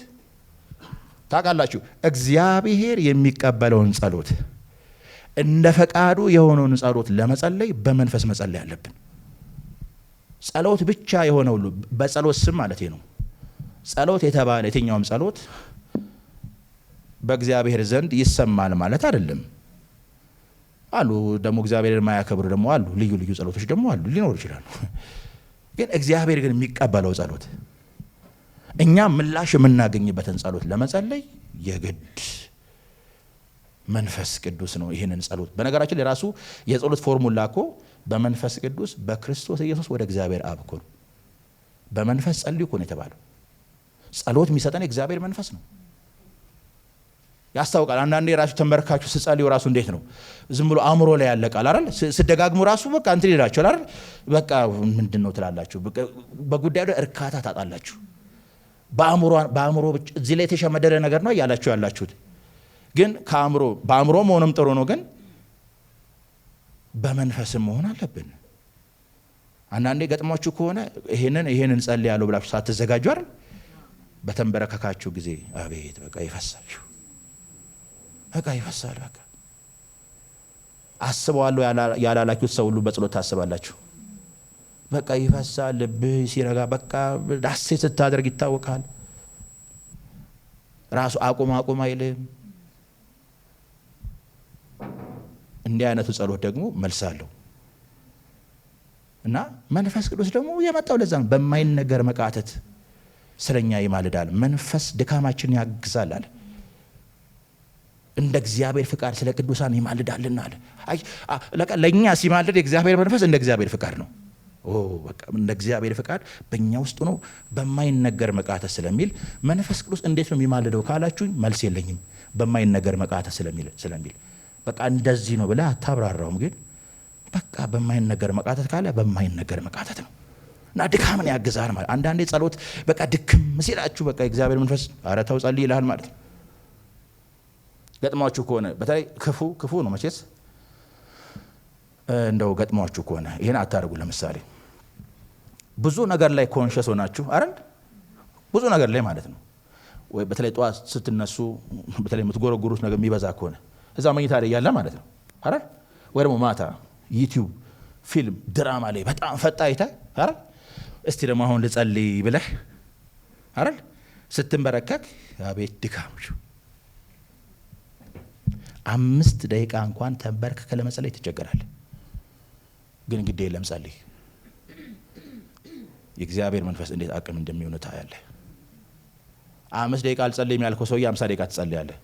S1: ታውቃላችሁ፣ እግዚአብሔር የሚቀበለውን ጸሎት እንደ ፈቃዱ የሆነውን ጸሎት ለመጸለይ በመንፈስ መጸለይ አለብን። ጸሎት ብቻ የሆነ ሁሉ በጸሎት ስም ማለት ነው። ጸሎት የተባለ የትኛውም ጸሎት በእግዚአብሔር ዘንድ ይሰማል ማለት አይደለም። አሉ ደግሞ እግዚአብሔርን የማያከብሩ ደግሞ አሉ። ልዩ ጸሎቶች ደግሞ አሉ፣ ሊኖሩ ይችላሉ። ግን እግዚአብሔር ግን የሚቀበለው ጸሎት እኛ ምላሽ የምናገኝበትን ጸሎት ለመጸለይ የግድ መንፈስ ቅዱስ ነው። ይህንን ጸሎት በነገራችን ላይ ራሱ የጸሎት ፎርሙላ እኮ በመንፈስ ቅዱስ በክርስቶስ ኢየሱስ ወደ እግዚአብሔር አብ እኮ ነው። በመንፈስ ጸልዩ እኮ ነው የተባለው። ጸሎት የሚሰጠን የእግዚአብሔር መንፈስ ነው። ያስታውቃል። አንዳንዴ ራሱ ተንበርካችሁ ስጸልዩ ራሱ እንዴት ነው ዝም ብሎ አእምሮ ላይ ያለቃል አይደል? ስደጋግሙ ራሱ በቃ እንትን ይላችኋል አይደል? በቃ ምንድነው ትላላችሁ። በጉዳዩ ላይ እርካታ ታጣላችሁ። በአእምሮ እዚህ ላይ የተሸመደደ ነገር ነው እያላችሁ ያላችሁት። ግን በአእምሮ መሆንም ጥሩ ነው፣ ግን በመንፈስም መሆን አለብን። አንዳንዴ ገጥሟችሁ ከሆነ ይሄንን ጸልያለሁ ብላችሁ ሳትዘጋጁ አይደል በተንበረከካችሁ ጊዜ አቤት በቃ ይፈሳል። በቃ ይፈሳል። በቃ አስበዋለሁ ያላላችሁት ሰው ሁሉ በጸሎት ታስባላችሁ። በቃ ይፈሳል። ልብህ ሲረጋ በቃ ዳሴ ስታደርግ ይታወቃል። ራሱ አቁም አይልም። እንዲህ አይነቱ ጸሎት ደግሞ መልስ አለው እና መንፈስ ቅዱስ ደግሞ የመጣው ለዛ ነው። በማይነገር መቃተት ስለኛ ይማልዳል። መንፈስ ድካማችን ያግዛል አለ። እንደ እግዚአብሔር ፍቃድ ስለ ቅዱሳን ይማልዳልና አለ። ለእኛ ሲማልድ የእግዚአብሔር መንፈስ እንደ እግዚአብሔር ፍቃድ ነው። በቃ እንደ እግዚአብሔር ፍቃድ በእኛ ውስጥ ነው በማይነገር መቃተት ስለሚል መንፈስ ቅዱስ እንዴት ነው የሚማልደው ካላችሁኝ መልስ የለኝም። በማይነገር መቃተት ስለሚል በቃ እንደዚህ ነው ብለህ አታብራራውም። ግን በቃ በማይነገር መቃተት ካለ በማይነገር መቃተት ነው እና ድካምን ያግዛል ማለት። አንዳንዴ ጸሎት በቃ ድክም ሲላችሁ በቃ እግዚአብሔር መንፈስ ኧረ ተው ጸልይ ይልሃል ማለት ነው። ገጥሟችሁ ከሆነ በተለይ ክፉ ነው መቼስ እንደው ገጥሟችሁ ከሆነ ይሄን አታርጉ። ለምሳሌ ብዙ ነገር ላይ ኮንሸስ ሆናችሁ አይደል? ብዙ ነገር ላይ ማለት ነው። ወይ በተለይ ጠዋት ስትነሱ በተለይ የምትጎረጉሩት ነገር የሚበዛ ከሆነ እዛ መኝታ ላይ ያለ ማለት ነው አይደል? ወይ ደግሞ ማታ ዩቲዩብ፣ ፊልም፣ ድራማ ላይ በጣም ፈጣ አይተህ አይደል? እስቲ ደግሞ አሁን ልጸልይ ብለህ አይደል? ስትንበረከክ አቤት ድካምሽ 5 ደቂቃ እንኳን ተንበርክከ ለመጸለይ ትቸገራለህ። ግን ግድ የለም ጸልይ። የእግዚአብሔር መንፈስ እንዴት አቅም እንደሚሆን ታያለህ። 5 ደቂቃ አልጸልይም ያልከው ሰውዬ 50 ደቂቃ ትጸልያለህ።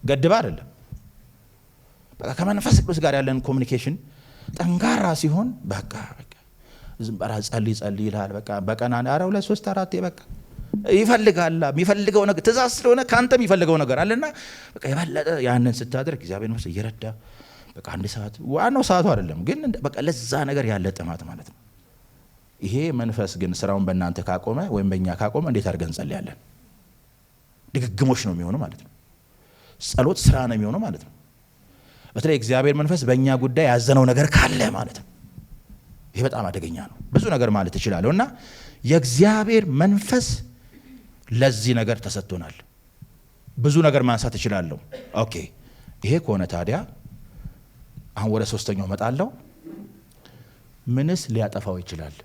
S1: ገድባ አይደለም። በቃ ከመንፈስ ቅዱስ ጋር ያለን ኮሚኒኬሽን ጠንካራ ሲሆን በቃ ዝም ብለህ ጸልይ ይልሃል። በቃ በቀን 2 3 4 በቃ ይፈልጋል። የሚፈልገው ነገር ትእዛዝ ስለሆነ ካንተ የሚፈልገው ነገር አለና በቃ የበለጠ ያንን ስታደርግ እግዚአብሔር መንፈስ እየረዳ በቃ 1 ሰዓት ዋናው ሰዓቱ አይደለም ግን በቃ ለዛ ነገር ያለ ጥማት ማለት ነው። ይሄ መንፈስ ግን ስራውን በእናንተ ካቆመ ወይም በእኛ ካቆመ እንዴት አድርገን እንጸልያለን? ድግግሞሽ ነው የሚሆነው ማለት ነው። ጸሎት ስራ ነው የሚሆነው ማለት ነው። በተለይ እግዚአብሔር መንፈስ በእኛ ጉዳይ ያዘነው ነገር ካለ ማለት ነው። ይሄ በጣም አደገኛ ነው። ብዙ ነገር ማለት እችላለሁ እና የእግዚአብሔር መንፈስ ለዚህ ነገር ተሰጥቶናል። ብዙ ነገር ማንሳት እችላለሁ። ኦኬ ይሄ ከሆነ ታዲያ አሁን ወደ 3ኛው መጣለሁ። ምንስ ሊያጠፋው ይችላል?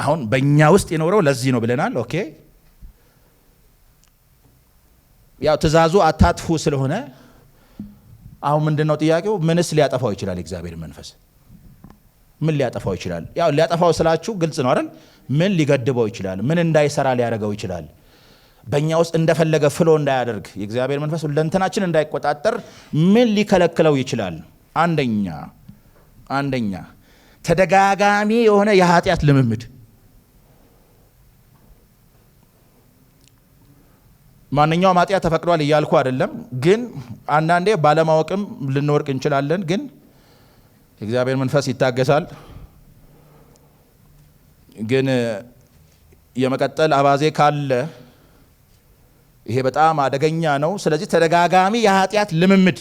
S1: አሁን በእኛ ውስጥ የኖረው ለዚህ ነው ብለናል። ኦኬ ያው ትእዛዙ አታጥፉ ስለሆነ አሁን ምንድነው ጥያቄው? ምንስ ሊያጠፋው ይችላል? እግዚአብሔር መንፈስ ምን ሊያጠፋው ይችላል? ያው ሊያጠፋው ስላችሁ ግልጽ ነው አይደል? ምን ሊገድበው ይችላል? ምን እንዳይሰራ ሊያደርገው ይችላል? በእኛ ውስጥ እንደፈለገ ፍሎ እንዳያደርግ የእግዚአብሔር መንፈስ ሁለንተናችን እንዳይቆጣጠር ምን ሊከለክለው ይችላል? አንደኛ ተደጋጋሚ የሆነ የኃጢአት ልምምድ። ማንኛውም ኃጢአት ተፈቅዷል እያልኩ አይደለም፣ ግን አንዳንዴ ባለማወቅም ልንወርቅ እንችላለን። ግን የእግዚአብሔር መንፈስ ይታገሳል። ግን የመቀጠል አባዜ ካለ ይሄ በጣም አደገኛ ነው። ስለዚህ ተደጋጋሚ የኃጢአት ልምምድ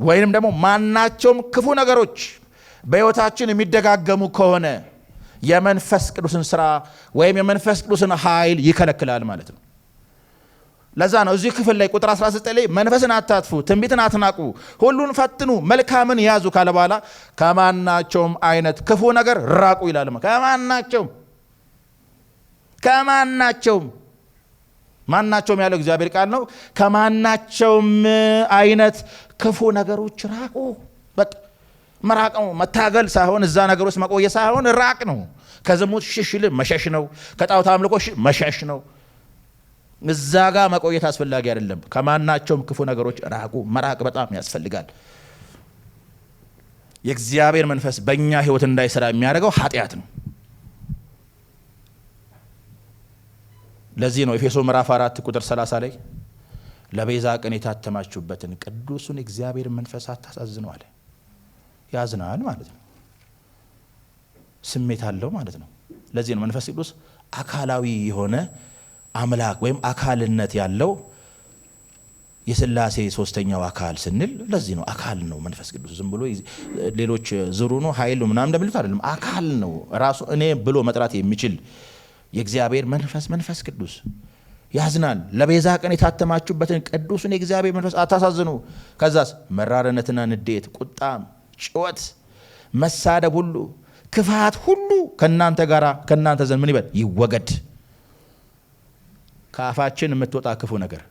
S1: ወይንም ደግሞ ማናቸውም ክፉ ነገሮች በሕይወታችን የሚደጋገሙ ከሆነ የመንፈስ ቅዱስን ስራ ወይም የመንፈስ ቅዱስን ኃይል ይከለክላል ማለት ነው። ለዛ ነው እዚህ ክፍል ላይ ቁጥር 19 ላይ መንፈስን አታጥፉ፣ ትንቢትን አትናቁ፣ ሁሉን ፈትኑ፣ መልካምን ያዙ ካለ በኋላ ከማናቸውም አይነት ክፉ ነገር ራቁ ይላል። ማናቸውም ያለው እግዚአብሔር ቃል ነው። ከማናቸውም አይነት ክፉ ነገሮች ራቁ። በቃ መራቅ ነው፣ መታገል ሳይሆን እዛ ነገር ውስጥ መቆየት ሳይሆን ራቅ ነው። ከዝሙት ሽሽል መሸሽ ነው። ከጣዖት አምልኮ መሸሽ ነው። እዛ ጋር መቆየት አስፈላጊ አይደለም። ከማናቸውም ክፉ ነገሮች ራቁ። መራቅ በጣም ያስፈልጋል። የእግዚአብሔር መንፈስ በእኛ ህይወት እንዳይሰራ የሚያደርገው ኃጢአት ነው። ለዚህ ነው ኤፌሶ ምዕራፍ 4 ቁጥር 30 ላይ ለቤዛ ቀን የታተማችሁበትን ቅዱሱን እግዚአብሔር መንፈስ አታሳዝኑ አለ። ያዝናል ማለት ነው። ስሜት አለው ማለት ነው። ለዚህ ነው መንፈስ ቅዱስ አካላዊ የሆነ አምላክ ወይም አካልነት ያለው የሥላሴ 3ኛው አካል ስንል ለዚህ ነው። አካል ነው መንፈስ ቅዱስ። ዝም ብሎ ሌሎች ዝሩ ነው ኃይል ነው ምናምን እንደሚሉት አይደለም። አካል ነው ራሱ እኔ ብሎ መጥራት የሚችል የእግዚአብሔር መንፈስ ቅዱስ ያዝናል። ለቤዛ ቀን የታተማችሁበትን ቅዱሱን የእግዚአብሔር መንፈስ አታሳዝኑ። ከዛስ መራርነትና ንዴት፣ ቁጣም፣ ጭወት፣ መሳደብ ሁሉ ክፋት ሁሉ ከእናንተ ዘንድ ምን ይበል? ይወገድ። ከአፋችን የምትወጣ ክፉ ነገር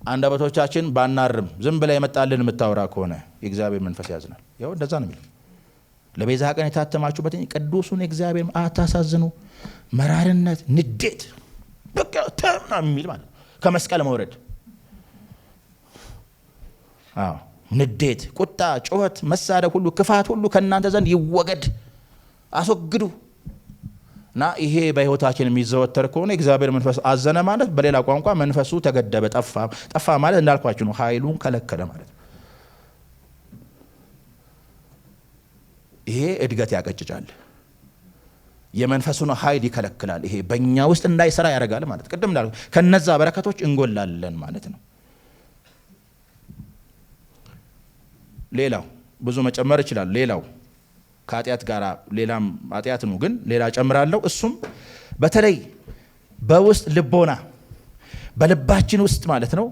S1: አንደበቶቻችን ባናርም ዝም ብላ የመጣልን የምታወራ ከሆነ የእግዚአብሔር መንፈስ ያዝናል። ያው እንደዛ ነው የሚለው። ለቤዛ ቀን የታተማችሁበትን ቅዱሱን የእግዚአብሔር አታሳዝኑ። መራርነት፣ ንዴት በቃ ተምና የሚል ማለት ከመስቀል መውረድ። ንዴት፣ ቁጣ፣ ጩኸት፣ መሳደብ ሁሉ ክፋት ሁሉ ከእናንተ ዘንድ ይወገድ፣ አስወግዱ። እና ይሄ በህይወታችን የሚዘወተር ከሆነ እግዚአብሔር መንፈስ አዘነ ማለት በሌላ ቋንቋ መንፈሱ ተገደበ፣ ጠፋ ማለት እንዳልኳችሁ ነው። ኃይሉን ከለከለ ማለት ነው። ይሄ እድገት ያቀጭጫል፣ የመንፈሱን ኃይል ይከለክላል። ይሄ በእኛ ውስጥ እንዳይሰራ ያደርጋል ማለት ቅድም እንዳልኩ ከነዛ በረከቶች እንጎላለን ማለት ነው። ሌላው ብዙ መጨመር ይችላል። ሌላው ከኃጢአት ጋር ሌላም ኃጢአት ነው፣ ግን ሌላ ጨምራለሁ። እሱም በተለይ በውስጥ ልቦና በልባችን ውስጥ ማለት ነው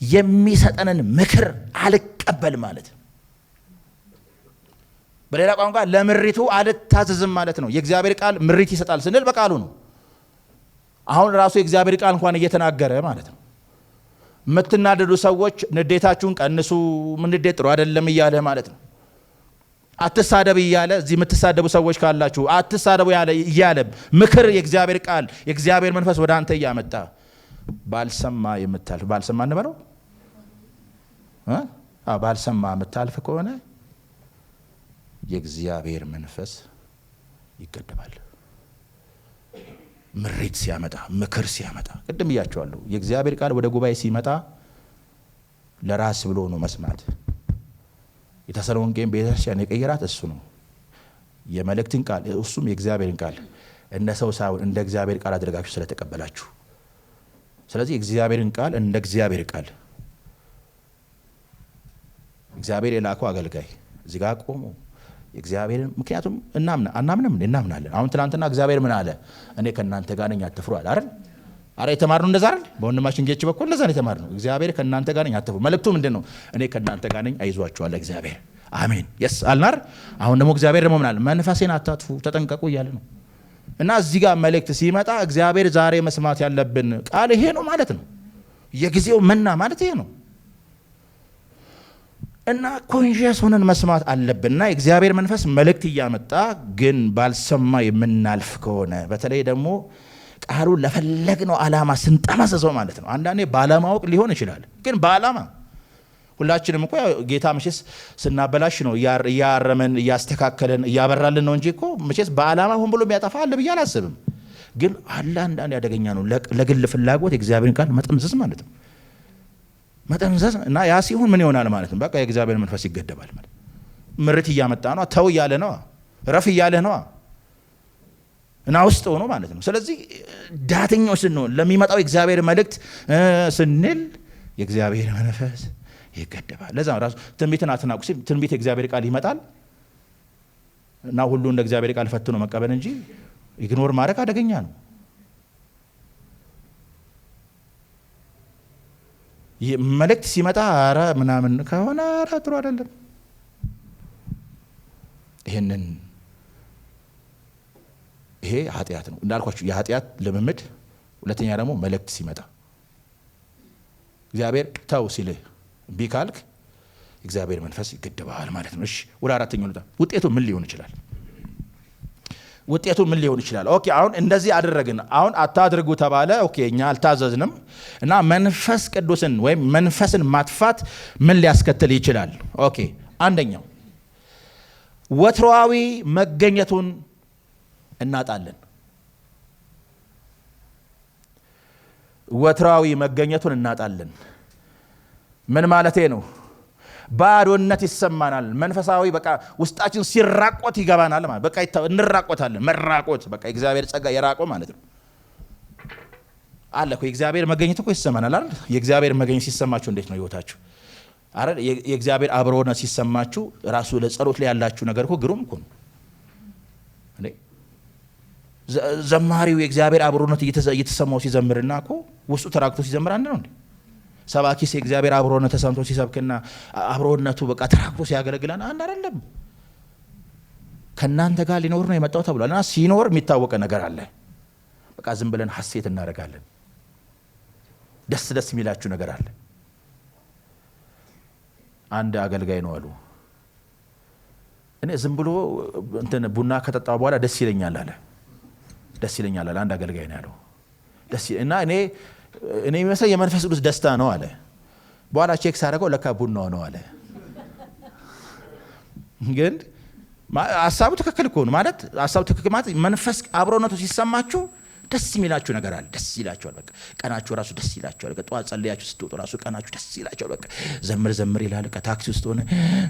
S1: የሚሰጠንን ምክር አልቀበል ማለት ነው። በሌላ ቋንቋ ለምሪቱ አልታዘዝም ማለት ነው። የእግዚአብሔር ቃል ምሪት ይሰጣል ስንል በቃሉ ነው። አሁን ራሱ የእግዚአብሔር ቃል እንኳን እየተናገረ ማለት ነው። የምትናደዱ ሰዎች ንዴታችሁን ቀንሱ፣ ንዴት ጥሩ አይደለም እያለ ማለት ነው። አትሳደብ እያለ እዚህ የምትሳደቡ ሰዎች ካላችሁ አትሳደቡ እያለ ምክር የእግዚአብሔር ቃል የእግዚአብሔር መንፈስ ወደ አንተ እያመጣ ባልሰማ የምታልፍ ባልሰማ እንበለው ባልሰማ የምታልፍ ከሆነ የእግዚአብሔር መንፈስ ይገደባል። ምሪት ሲያመጣ ምክር ሲያመጣ ቅድም እያቸዋለሁ። የእግዚአብሔር ቃል ወደ ጉባኤ ሲመጣ ለራስ ብሎ ነው መስማት። የተሰሎንቄን ቤተክርስቲያን የቀየራት እሱ ነው። የመልእክትን ቃል እሱም የእግዚአብሔርን ቃል እንደ ሰው ሳይሆን እንደ እግዚአብሔር ቃል አድርጋችሁ ስለተቀበላችሁ፣ ስለዚህ የእግዚአብሔርን ቃል እንደ እግዚአብሔር ቃል እግዚአብሔር የላከው አገልጋይ እዚህ ጋር ቆሞ የእግዚአብሔርን ምክንያቱም እናምናለን። አሁን ትናንትና እግዚአብሔር ምን አለ? እኔ ከእናንተ ጋር ነኝ አትፍሩ አለ አይደል? አረ የተማርነው እንደዛ አይደል? በወንድማችን ጌች በኩል እንደዛ ነው የተማርነው። እግዚአብሔር ከእናንተ ጋር ነኝ አትፍሩ። መልእክቱ ምንድነው? እኔ ከእናንተ ጋር ነኝ፣ አይዟችሁ አለ እግዚአብሔር። አሜን የስ አልናር። አሁን ደግሞ እግዚአብሔር ደግሞ ምን አለ? መንፈሴን አታጥፉ ተጠንቀቁ እያለ ነው። እና እዚህ ጋር መልእክት ሲመጣ እግዚአብሔር ዛሬ መስማት ያለብን ቃል ይሄ ነው ማለት ነው። የጊዜው መና ማለት ይሄ ነው። እና ኮንሺየስ ሆነን መስማት አለብንና የእግዚአብሔር መንፈስ መልእክት እያመጣ ግን ባልሰማ የምናልፍ ከሆነ በተለይ ደግሞ ቃሉን ለፈለግነው ዓላማ ስንጠማዘዘው ማለት ነው። አንዳንዴ ባለማወቅ ሊሆን ይችላል፣ ግን በዓላማ ሁላችንም እኮ ጌታ መቼስ ስናበላሽ ነው እያረመን እያስተካከለን እያበራልን ነው እንጂ እኮ መቼስ በዓላማ ሆን ብሎ የሚያጠፋ አለ ብዬ አላስብም። ግን አለ አንዳንዴ ያደገኛ ነው ለግል ፍላጎት የእግዚአብሔርን ቃል መጠምዘዝ ማለት ነው። መጠምዘዝ እና ያ ሲሆን ምን ይሆናል ማለት ነው? በቃ የእግዚአብሔር መንፈስ ይገደባል ማለት ምርት እያመጣ ነው፣ ተው እያለ ነው፣ ረፍ እያለ ነው እና ውስጥ ሆኖ ማለት ነው። ስለዚህ ዳተኛው ስንሆን ለሚመጣው የእግዚአብሔር መልእክት ስንል የእግዚአብሔር መንፈስ ይገደባል። ለዛ ራሱ ትንቢትን አትናቁ ሲል ትንቢት የእግዚአብሔር ቃል ይመጣል እና ሁሉ እንደ እግዚአብሔር ቃል ፈትኖ መቀበል እንጂ ኢግኖር ማድረግ አደገኛ ነው። መልእክት ሲመጣ አረ ምናምን ከሆነ አረ ጥሩ አይደለም። ይሄ ኃጢአት ነው እንዳልኳችሁ፣ የኃጢአት ልምምድ። ሁለተኛ ደግሞ መልእክት ሲመጣ እግዚአብሔር ተው ሲልህ እምቢ ካልክ እግዚአብሔር መንፈስ ይገደባል ማለት ነው። እሺ ወደ አራተኛው ልጣ። ውጤቱ ምን ሊሆን ይችላል? ኦኬ አሁን እንደዚህ አደረግን፣ አሁን አታድርጉ ተባለ። ኦኬ እኛ አልታዘዝንም እና መንፈስ ቅዱስን ወይም መንፈስን ማጥፋት ምን ሊያስከትል ይችላል? ኦኬ አንደኛው ወትሮአዊ መገኘቱን እናጣለን። ወትሮአዊ መገኘቱን እናጣለን። ምን ማለቴ ነው? ባዶነት ይሰማናል። መንፈሳዊ በቃ ውስጣችን ሲራቆት ይገባናል ማለት በቃ እንራቆታለን። መራቆት በቃ የእግዚአብሔር ጸጋ የራቆ ማለት ነው አለ እኮ። የእግዚአብሔር መገኘት እኮ ይሰማናል አይደል? የእግዚአብሔር መገኘት ሲሰማችሁ እንዴት ነው ህይወታችሁ? አረ የእግዚአብሔር አብሮነት ሲሰማችሁ ራሱ ለጸሎት ላይ ያላችሁ ነገር እኮ ግሩም እኮ ነው። ዘማሪው የእግዚአብሔር አብሮነት እየተሰማው ሲዘምርና እኮ ውስጡ ተራቅቶ ሲዘምር አንድ ነው እንዴ? ሰባኪስ የእግዚአብሔር አብሮነት ተሰምቶ ሲሰብክና አብሮነቱ በቃ ተራቅቶ ሲያገለግለን አንድ አይደለም። ከእናንተ ጋር ሊኖር ነው የመጣው ተብሏል። እና ሲኖር የሚታወቀ ነገር አለ። በቃ ዝም ብለን ሐሴት እናደርጋለን። ደስ የሚላችሁ ነገር አለ። አንድ አገልጋይ ነው አሉ፣ እኔ ዝም ብሎ እንትን ቡና ከጠጣ በኋላ ደስ ይለኛል አለ። አንድ አገልጋይ ነው ያለው። እና እኔ የሚመስለኝ የመንፈስ ቅዱስ ደስታ ነው አለ። በኋላ ቼክ ሳደርገው ለካ ቡናው ነው አለ። ግን ሐሳቡ ትክክል እኮ ነው ማለት ሐሳቡ ትክክል ማለት መንፈስ አብሮነቱ ሲሰማችሁ ደስ የሚላችሁ ነገር አለ። ደስ ይላችኋል። በቃ ቀናችሁ ራሱ ደስ ይላችኋል። በቃ ጠዋት ጸልያችሁ ስትወጡ ራሱ ቀናችሁ ደስ ይላችኋል። በቃ ዘምር ይላል። በቃ ታክሲ ውስጥ ሆነ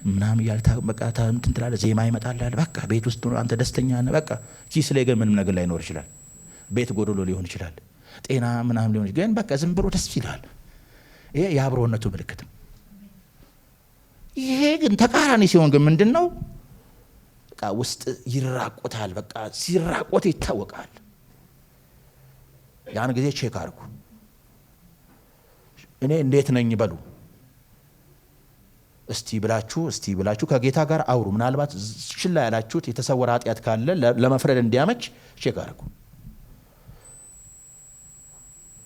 S1: ምናምን ያልታ በቃ እንትን ትላለህ፣ ዜማ ይመጣልሃል። በቃ ቤት ውስጥ አንተ ደስተኛ ነህ። በቃ ኪስ ላይ ግን ምንም ነገር ላይኖር ይችላል። ቤት ጎዶሎ ሊሆን ይችላል። ጤና ምናምን ሊሆን ይችላል። ግን በቃ ዝም ብሎ ደስ ይላል። ይሄ የአብሮነቱ ምልክት ነው። ይሄ ግን ተቃራኒ ሲሆን ግን ምንድነው? በቃ ውስጥ ይራቆታል። በቃ ሲራቆት ይታወቃል። ያን ጊዜ ቼክ አድርጉ። እኔ እንዴት ነኝ በሉ እስቲ ብላችሁ ከጌታ ጋር አውሩ። ምናልባት ችላ ያላችሁት የተሰወረ ኃጢአት ካለ ለመፍረድ እንዲያመች ቼክ አድርጉ።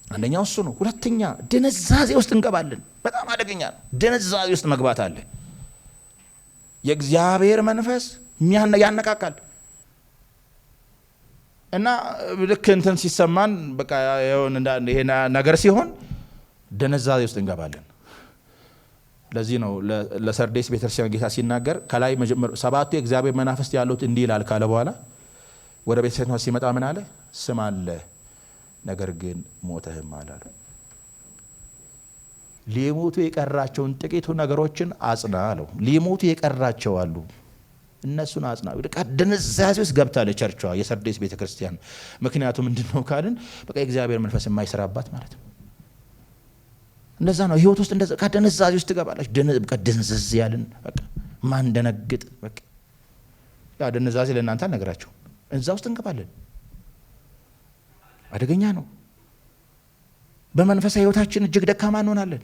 S1: አንደኛው እሱ ነው። ሁለተኛ ድንዛዜ ውስጥ እንገባለን። በጣም አደገኛ ነው። ድንዛዜ ውስጥ መግባት አለ። የእግዚአብሔር መንፈስ ያነቃቃል እና ልክ እንትን ሲሰማን በቃ ይሄ ነገር ሲሆን ድንዛዜ ውስጥ እንገባለን። ለዚህ ነው ለሰርዴስ ቤተክርስቲያን ጌታ ሲናገር ከላይ ሰባቱ የእግዚአብሔር መናፍስት ያሉት እንዲህ ይላል ካለ በኋላ ወደ ቤተክርስቲያን ሲመጣ ምን አለ? ስም አለ ነገር ግን ሞተህም አላሉ። ሊሞቱ የቀራቸውን ጥቂቱ ነገሮችን አጽና አለው። ሊሞቱ የቀራቸው አሉ፣ እነሱን አጽና። በቃ ድንዛዜ ውስጥ ገብታለች ቸርቿ የሰርዴስ ቤተክርስቲያን። ምክንያቱም ምንድነው ካልን በቃ የእግዚአብሔር መንፈስ የማይሰራባት ማለት ነው። እንደዛ ነው ህይወት ውስጥ እንደዛ ድንዛዜ ውስጥ ትገባለች። በቃ ድንዝዝ ያልን በቃ ማን ደነግጥ በቃ ያ ድንዛዜ ለእናንተ አልነግራችሁም። እዛ ውስጥ እንገባለን። አደገኛ ነው። በመንፈሳዊ ህይወታችን እጅግ ደካማ እንሆናለን።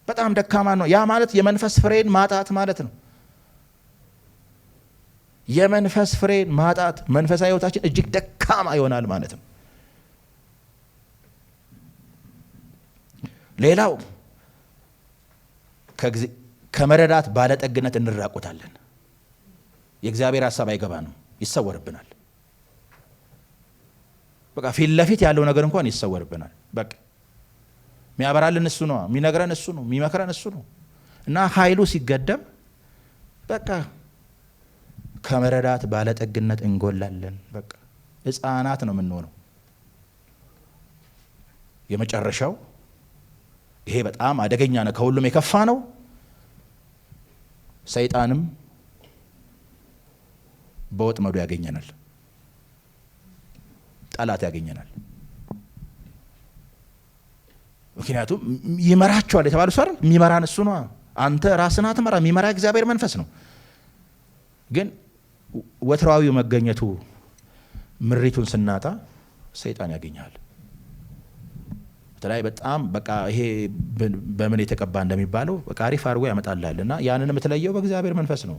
S1: በጣም ደካማ ነው። ያ ማለት የመንፈስ ፍሬን ማጣት ማለት ነው። የመንፈስ ፍሬን ማጣት መንፈሳዊ ህይወታችን እጅግ ደካማ ይሆናል ማለት ነው። ሌላው ከመረዳት ባለጠግነት እንራቆታለን። የእግዚአብሔር ሐሳብ አይገባንም፣ ይሰወርብናል። በቃ ፊት ለፊት ያለው ነገር እንኳን ይሰወርብናል። በቃ የሚያበራልን እሱ ነው፣ የሚነግረን እሱ ነው፣ የሚመክረን እሱ ነው። እና ኃይሉ ሲገደብ በቃ ከመረዳት ባለጠግነት እንጎላለን። በቃ ሕፃናት ነው የምንሆነው። የመጨረሻው ይሄ በጣም አደገኛ ነው፣ ከሁሉም የከፋ ነው። ሰይጣንም በወጥመዱ ያገኘናል። ጠላት ያገኘናል። ምክንያቱም ይመራቸዋል የተባሉ ሰው አይደል? የሚመራን እሱ ነው። አንተ ራስህን አትመራ፣ የሚመራ እግዚአብሔር መንፈስ ነው። ግን ወትሯዊው መገኘቱ ምሪቱን ስናጣ ሰይጣን ያገኛል። በተለይ በጣም በቃ ይሄ በምን የተቀባ እንደሚባለው በቃ አሪፍ አድርጎ ያመጣልሃል እና ያንን የምትለየው በእግዚአብሔር መንፈስ ነው።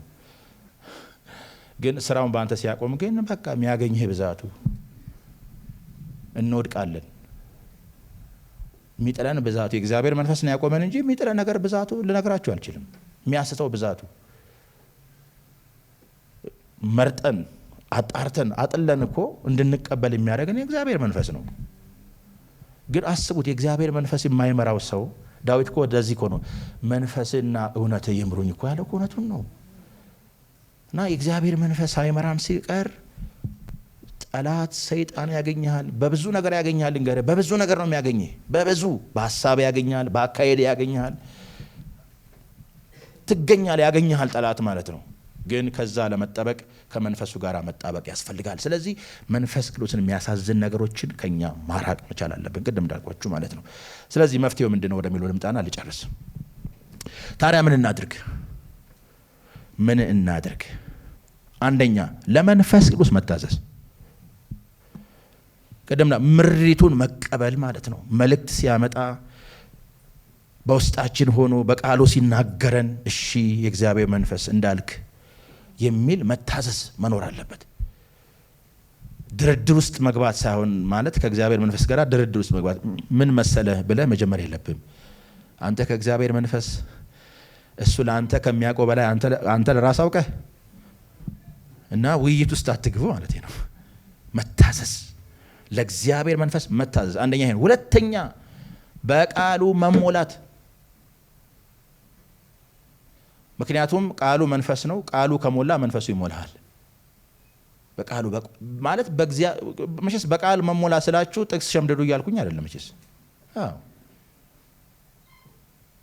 S1: ግን ስራውን በአንተ ሲያቆም ግን በቃ የሚያገኝህ ብዛቱ እንወድቃለን። የሚጥለን ብዛቱ የእግዚአብሔር መንፈስ ነው ያቆመን እንጂ የሚጥለን ነገር ብዛቱ ልነግራችሁ አልችልም። የሚያስተው ብዛቱ መርጠን አጣርተን አጥለን እኮ እንድንቀበል የሚያደርገን የእግዚአብሔር መንፈስ ነው። ግን አስቡት፣ የእግዚአብሔር መንፈስ የማይመራው ሰው ዳዊት እኮ እንደዚህ እኮ ነው መንፈስና እውነት ይምሩኝ እኮ ያለው እውነቱን ነው። እና የእግዚአብሔር መንፈስ ሳይመራን ሲቀር ጠላት ሰይጣን ያገኛል። በብዙ ነገር ያገኛል። እንግዲህ በብዙ ነገር ነው የሚያገኝህ። በብዙ በሐሳብ ያገኛል፣ በአካሄድ ያገኛል፣ ትገኛል፣ ያገኛል ጠላት ማለት ነው። ግን ከዛ ለመጠበቅ ከመንፈሱ ጋር መጣበቅ ያስፈልጋል። ስለዚህ መንፈስ ቅዱስን የሚያሳዝን ነገሮችን ከኛ ማራቅ መቻል አለብን፣ ቅድም እንዳልኳችሁ ማለት ነው። ስለዚህ መፍትሄው ምንድነው ወደሚለው ልምጣና ልጨርስ። ታዲያ ምን እናድርግ? ምን እናድርግ? አንደኛ ለመንፈስ ቅዱስ መታዘዝ፣ ቅድምና ምሪቱን መቀበል ማለት ነው። መልእክት ሲያመጣ በውስጣችን ሆኖ በቃሉ ሲናገረን እሺ የእግዚአብሔር መንፈስ እንዳልክ የሚል መታዘዝ መኖር አለበት። ድርድር ውስጥ መግባት ሳይሆን ማለት ከእግዚአብሔር መንፈስ ጋር ድርድር ውስጥ መግባት ምን መሰለህ ብለህ መጀመር የለብም። አንተ ከእግዚአብሔር መንፈስ እሱ ለአንተ ከሚያውቀው በላይ አንተ ለራስህ አውቀህ እና ውይይት ውስጥ አትግቡ ማለት ነው። መታዘዝ፣ ለእግዚአብሔር መንፈስ መታዘዝ አንደኛ ይሄን። ሁለተኛ በቃሉ መሞላት። ምክንያቱም ቃሉ መንፈስ ነው። ቃሉ ከሞላ መንፈሱ ይሞላል። በቃሉ ማለት መቼስ በቃል መሞላ ስላችሁ ጥቅስ ሸምደዱ እያልኩኝ አይደለም። መቼስ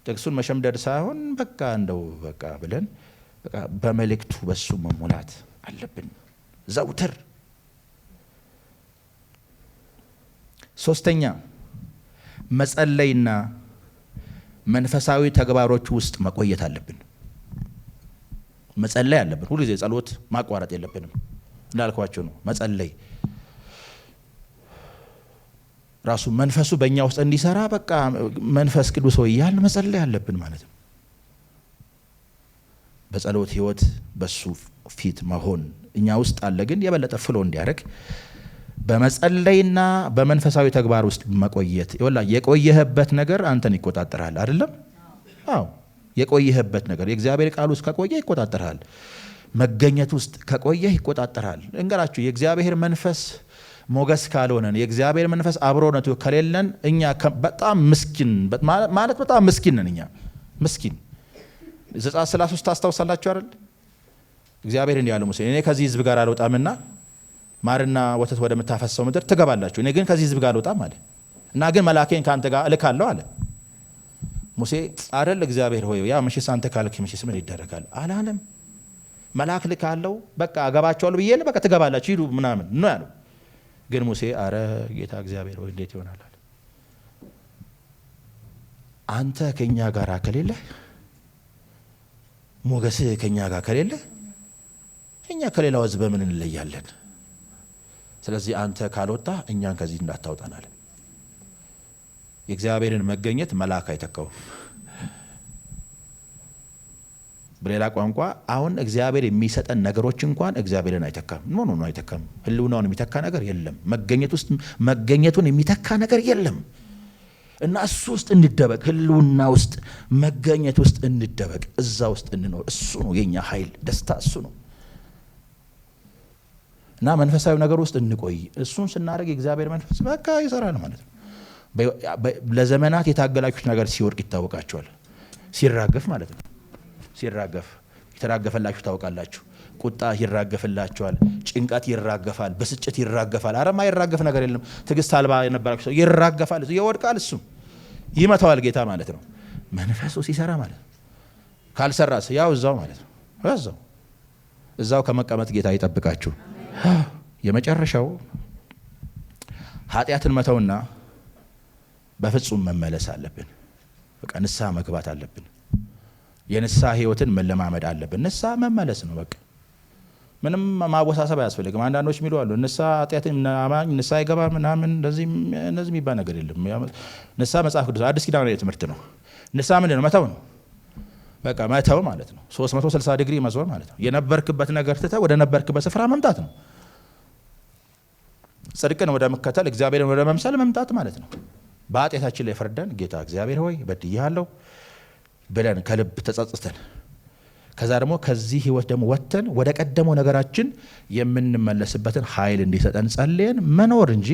S1: ጥቅሱን መሸምደድ ሳይሆን በቃ እንደው በቃ ብለን በቃ በመልእክቱ በሱ መሞላት አለብን ዘውትር። ሶስተኛ መጸለይና መንፈሳዊ ተግባሮች ውስጥ መቆየት አለብን። መጸለይ አለብን። ሁሉ ጊዜ ጸሎት ማቋረጥ የለብንም። እንዳልኳቸው ነው መጸለይ ራሱ መንፈሱ በእኛ ውስጥ እንዲሰራ በቃ መንፈስ ቅዱስ ሆይ እያልን መጸለይ አለብን ማለት ነው። በጸሎት ህይወት በሱ ፊት መሆን እኛ ውስጥ አለ። ግን የበለጠ ፍሎ እንዲያደርግ በመጸለይና በመንፈሳዊ ተግባር ውስጥ መቆየት። የቆየህበት ነገር አንተን ይቆጣጠራል አይደለም? አዎ የቆየህበት ነገር የእግዚአብሔር ቃል ውስጥ ከቆየ ይቆጣጠራል። መገኘት ውስጥ ከቆየህ ይቆጣጠራል። እንገራችሁ የእግዚአብሔር መንፈስ ሞገስ ካልሆነን የእግዚአብሔር መንፈስ አብሮነቱ ከሌለን እኛ በጣም ምስኪን ማለት በጣም ምስኪን ነን። እኛ ምስኪን ዘጸአት 33 ታስታውሳላችሁ አይደል? እግዚአብሔር እንዲህ አለ ሙሴ እኔ ከዚህ ህዝብ ጋር አልወጣምና ማርና ወተት ወደምታፈሰው ምድር ትገባላችሁ፣ እኔ ግን ከዚህ ህዝብ ጋር አልወጣም አለ እና ግን መልአኬን ካንተ ጋር እልካለሁ አለ። ሙሴ አይደል እግዚአብሔር ሆይ ያ መቼስ አንተ ካልክ መቼስ ምን ይደረጋል አላለም። መልአክ ልካለሁ በቃ አገባቸዋለሁ ብዬ በቃ ትገባላችሁ ሂዱ ምናምን ነው ያለው። ግን ሙሴ አረ ጌታ እግዚአብሔር ሆይ እንዴት ይሆናል አለ። አንተ ከኛ ጋር ከሌለ ሞገስህ ከኛ ጋር ከሌለ እኛ ከሌላው ህዝብ በምን እንለያለን? ስለዚህ አንተ ካልወጣ እኛን ከዚህ እንዳታወጣን አለ። የእግዚአብሔርን መገኘት መልአክ አይተካውም። በሌላ ቋንቋ አሁን እግዚአብሔር የሚሰጠን ነገሮች እንኳን እግዚአብሔርን አይተካም። ኖ አይተካም። ህልውናውን የሚተካ ነገር የለም። መገኘቱን የሚተካ ነገር የለም። እና እሱ ውስጥ እንደበቅ፣ ህልውና ውስጥ መገኘት ውስጥ እንደበቅ፣ እዛ ውስጥ እንኖር። እሱ ነው የኛ ኃይል፣ ደስታ እሱ ነው። እና መንፈሳዊ ነገር ውስጥ እንቆይ። እሱን ስናደርግ የእግዚአብሔር መንፈስ በቃ ይሰራል ማለት ነው። ለዘመናት የታገላችሁት ነገር ሲወድቅ ይታወቃችኋል። ሲራገፍ ማለት ነው። ሲራገፍ የተራገፈላችሁ ታውቃላችሁ። ቁጣ ይራገፍላችኋል፣ ጭንቀት ይራገፋል፣ ብስጭት ይራገፋል። አረማ ይራገፍ ነገር የለም። ትዕግስት አልባ የነበራችሁ ሰው ይራገፋል፣ ይወድቃል፣ እሱም ይመታዋል ጌታ ማለት ነው። መንፈሱ ሲሰራ ማለት ነው። ካልሰራስ ያው እዛው ማለት ነው። እዛው ከመቀመጥ ጌታ ይጠብቃችሁ። የመጨረሻው ኃጢአትን መተውና በፍጹም መመለስ አለብን። በቃ ንስሐ መግባት አለብን። የንስሐ ህይወትን መለማመድ አለብን። ንስሐ መመለስ ነው በቃ ምንም ማወሳሰብ አያስፈልግም። አንዳንዶች የሚሉ አሉ ንስሐ ኃጢአትን አማኝ ንስሐ ይገባ ምናምን እንደዚህ የሚባል ነገር የለም። ንስሐ መጽሐፍ ቅዱስ አዲስ ኪዳን ትምህርት ነው። ንስሐ ምንድን ነው? መተው ነው። በቃ መተው ማለት ነው 360 ዲግሪ መዞር ማለት ነው። የነበርክበት ነገር ትተህ ወደ ነበርክበት ስፍራ መምጣት ነው። ጽድቅን ወደ መከተል እግዚአብሔርን ወደ መምሰል መምጣት ማለት ነው። በኃጢአታችን ላይ ፈርደን ጌታ እግዚአብሔር ሆይ በድያለሁ ብለን ከልብ ተጸጽተን ከዛ ደግሞ ከዚህ ህይወት ደግሞ ወጥተን ወደ ቀደመው ነገራችን የምንመለስበትን ኃይል እንዲሰጠን ጸልየን መኖር እንጂ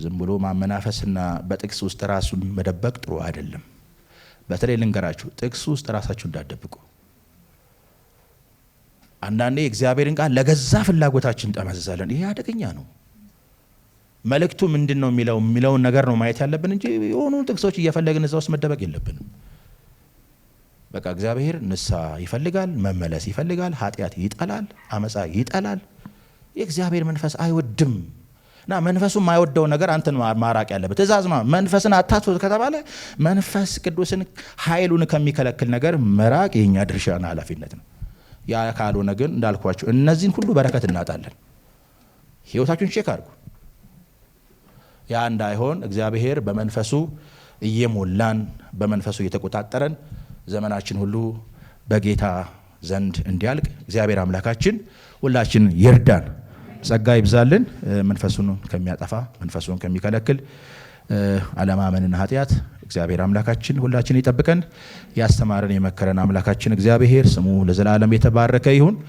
S1: ዝም ብሎ ማመናፈስና በጥቅስ ውስጥ ራሱን መደበቅ ጥሩ አይደለም። በተለይ ልንገራችሁ ጥቅስ ውስጥ ራሳችሁ እንዳትደብቁ። አንዳንዴ እግዚአብሔርን ቃል ለገዛ ፍላጎታችን እንጠመዝዛለን። ይሄ አደገኛ ነው። መልእክቱ ምንድን ነው የሚለውን ነገር ነው ማየት ያለብን እንጂ የሆኑ ጥቅሶች እየፈለግን እዛ ውስጥ መደበቅ የለብንም። በቃ እግዚአብሔር ንስሐ ይፈልጋል፣ መመለስ ይፈልጋል፣ ኃጢአት ይጠላል፣ አመፃ ይጠላል። የእግዚአብሔር መንፈስ አይወድም እና መንፈሱ የማይወደው ነገር አንተን ማራቅ ያለበት ትእዛዝ ነው። መንፈስን አታጥፉት ከተባለ መንፈስ ቅዱስን ኃይሉን ከሚከለክል ነገር መራቅ የኛ ድርሻና ኃላፊነት ነው። ያ ካልሆነ ግን እንዳልኳችሁ እነዚህን ሁሉ በረከት እናጣለን። ህይወታችሁን ቼክ አድርጉ። ያ እንዳይሆን እግዚአብሔር በመንፈሱ እየሞላን በመንፈሱ እየተቆጣጠረን ዘመናችን ሁሉ በጌታ ዘንድ እንዲያልቅ እግዚአብሔር አምላካችን ሁላችን ይርዳን። ጸጋ ይብዛልን። መንፈሱን ከሚያጠፋ መንፈሱን ከሚከለክል አለማመንና ኃጢአት እግዚአብሔር አምላካችን ሁላችን ይጠብቀን። ያስተማረን የመከረን አምላካችን እግዚአብሔር ስሙ ለዘላለም የተባረከ ይሁን።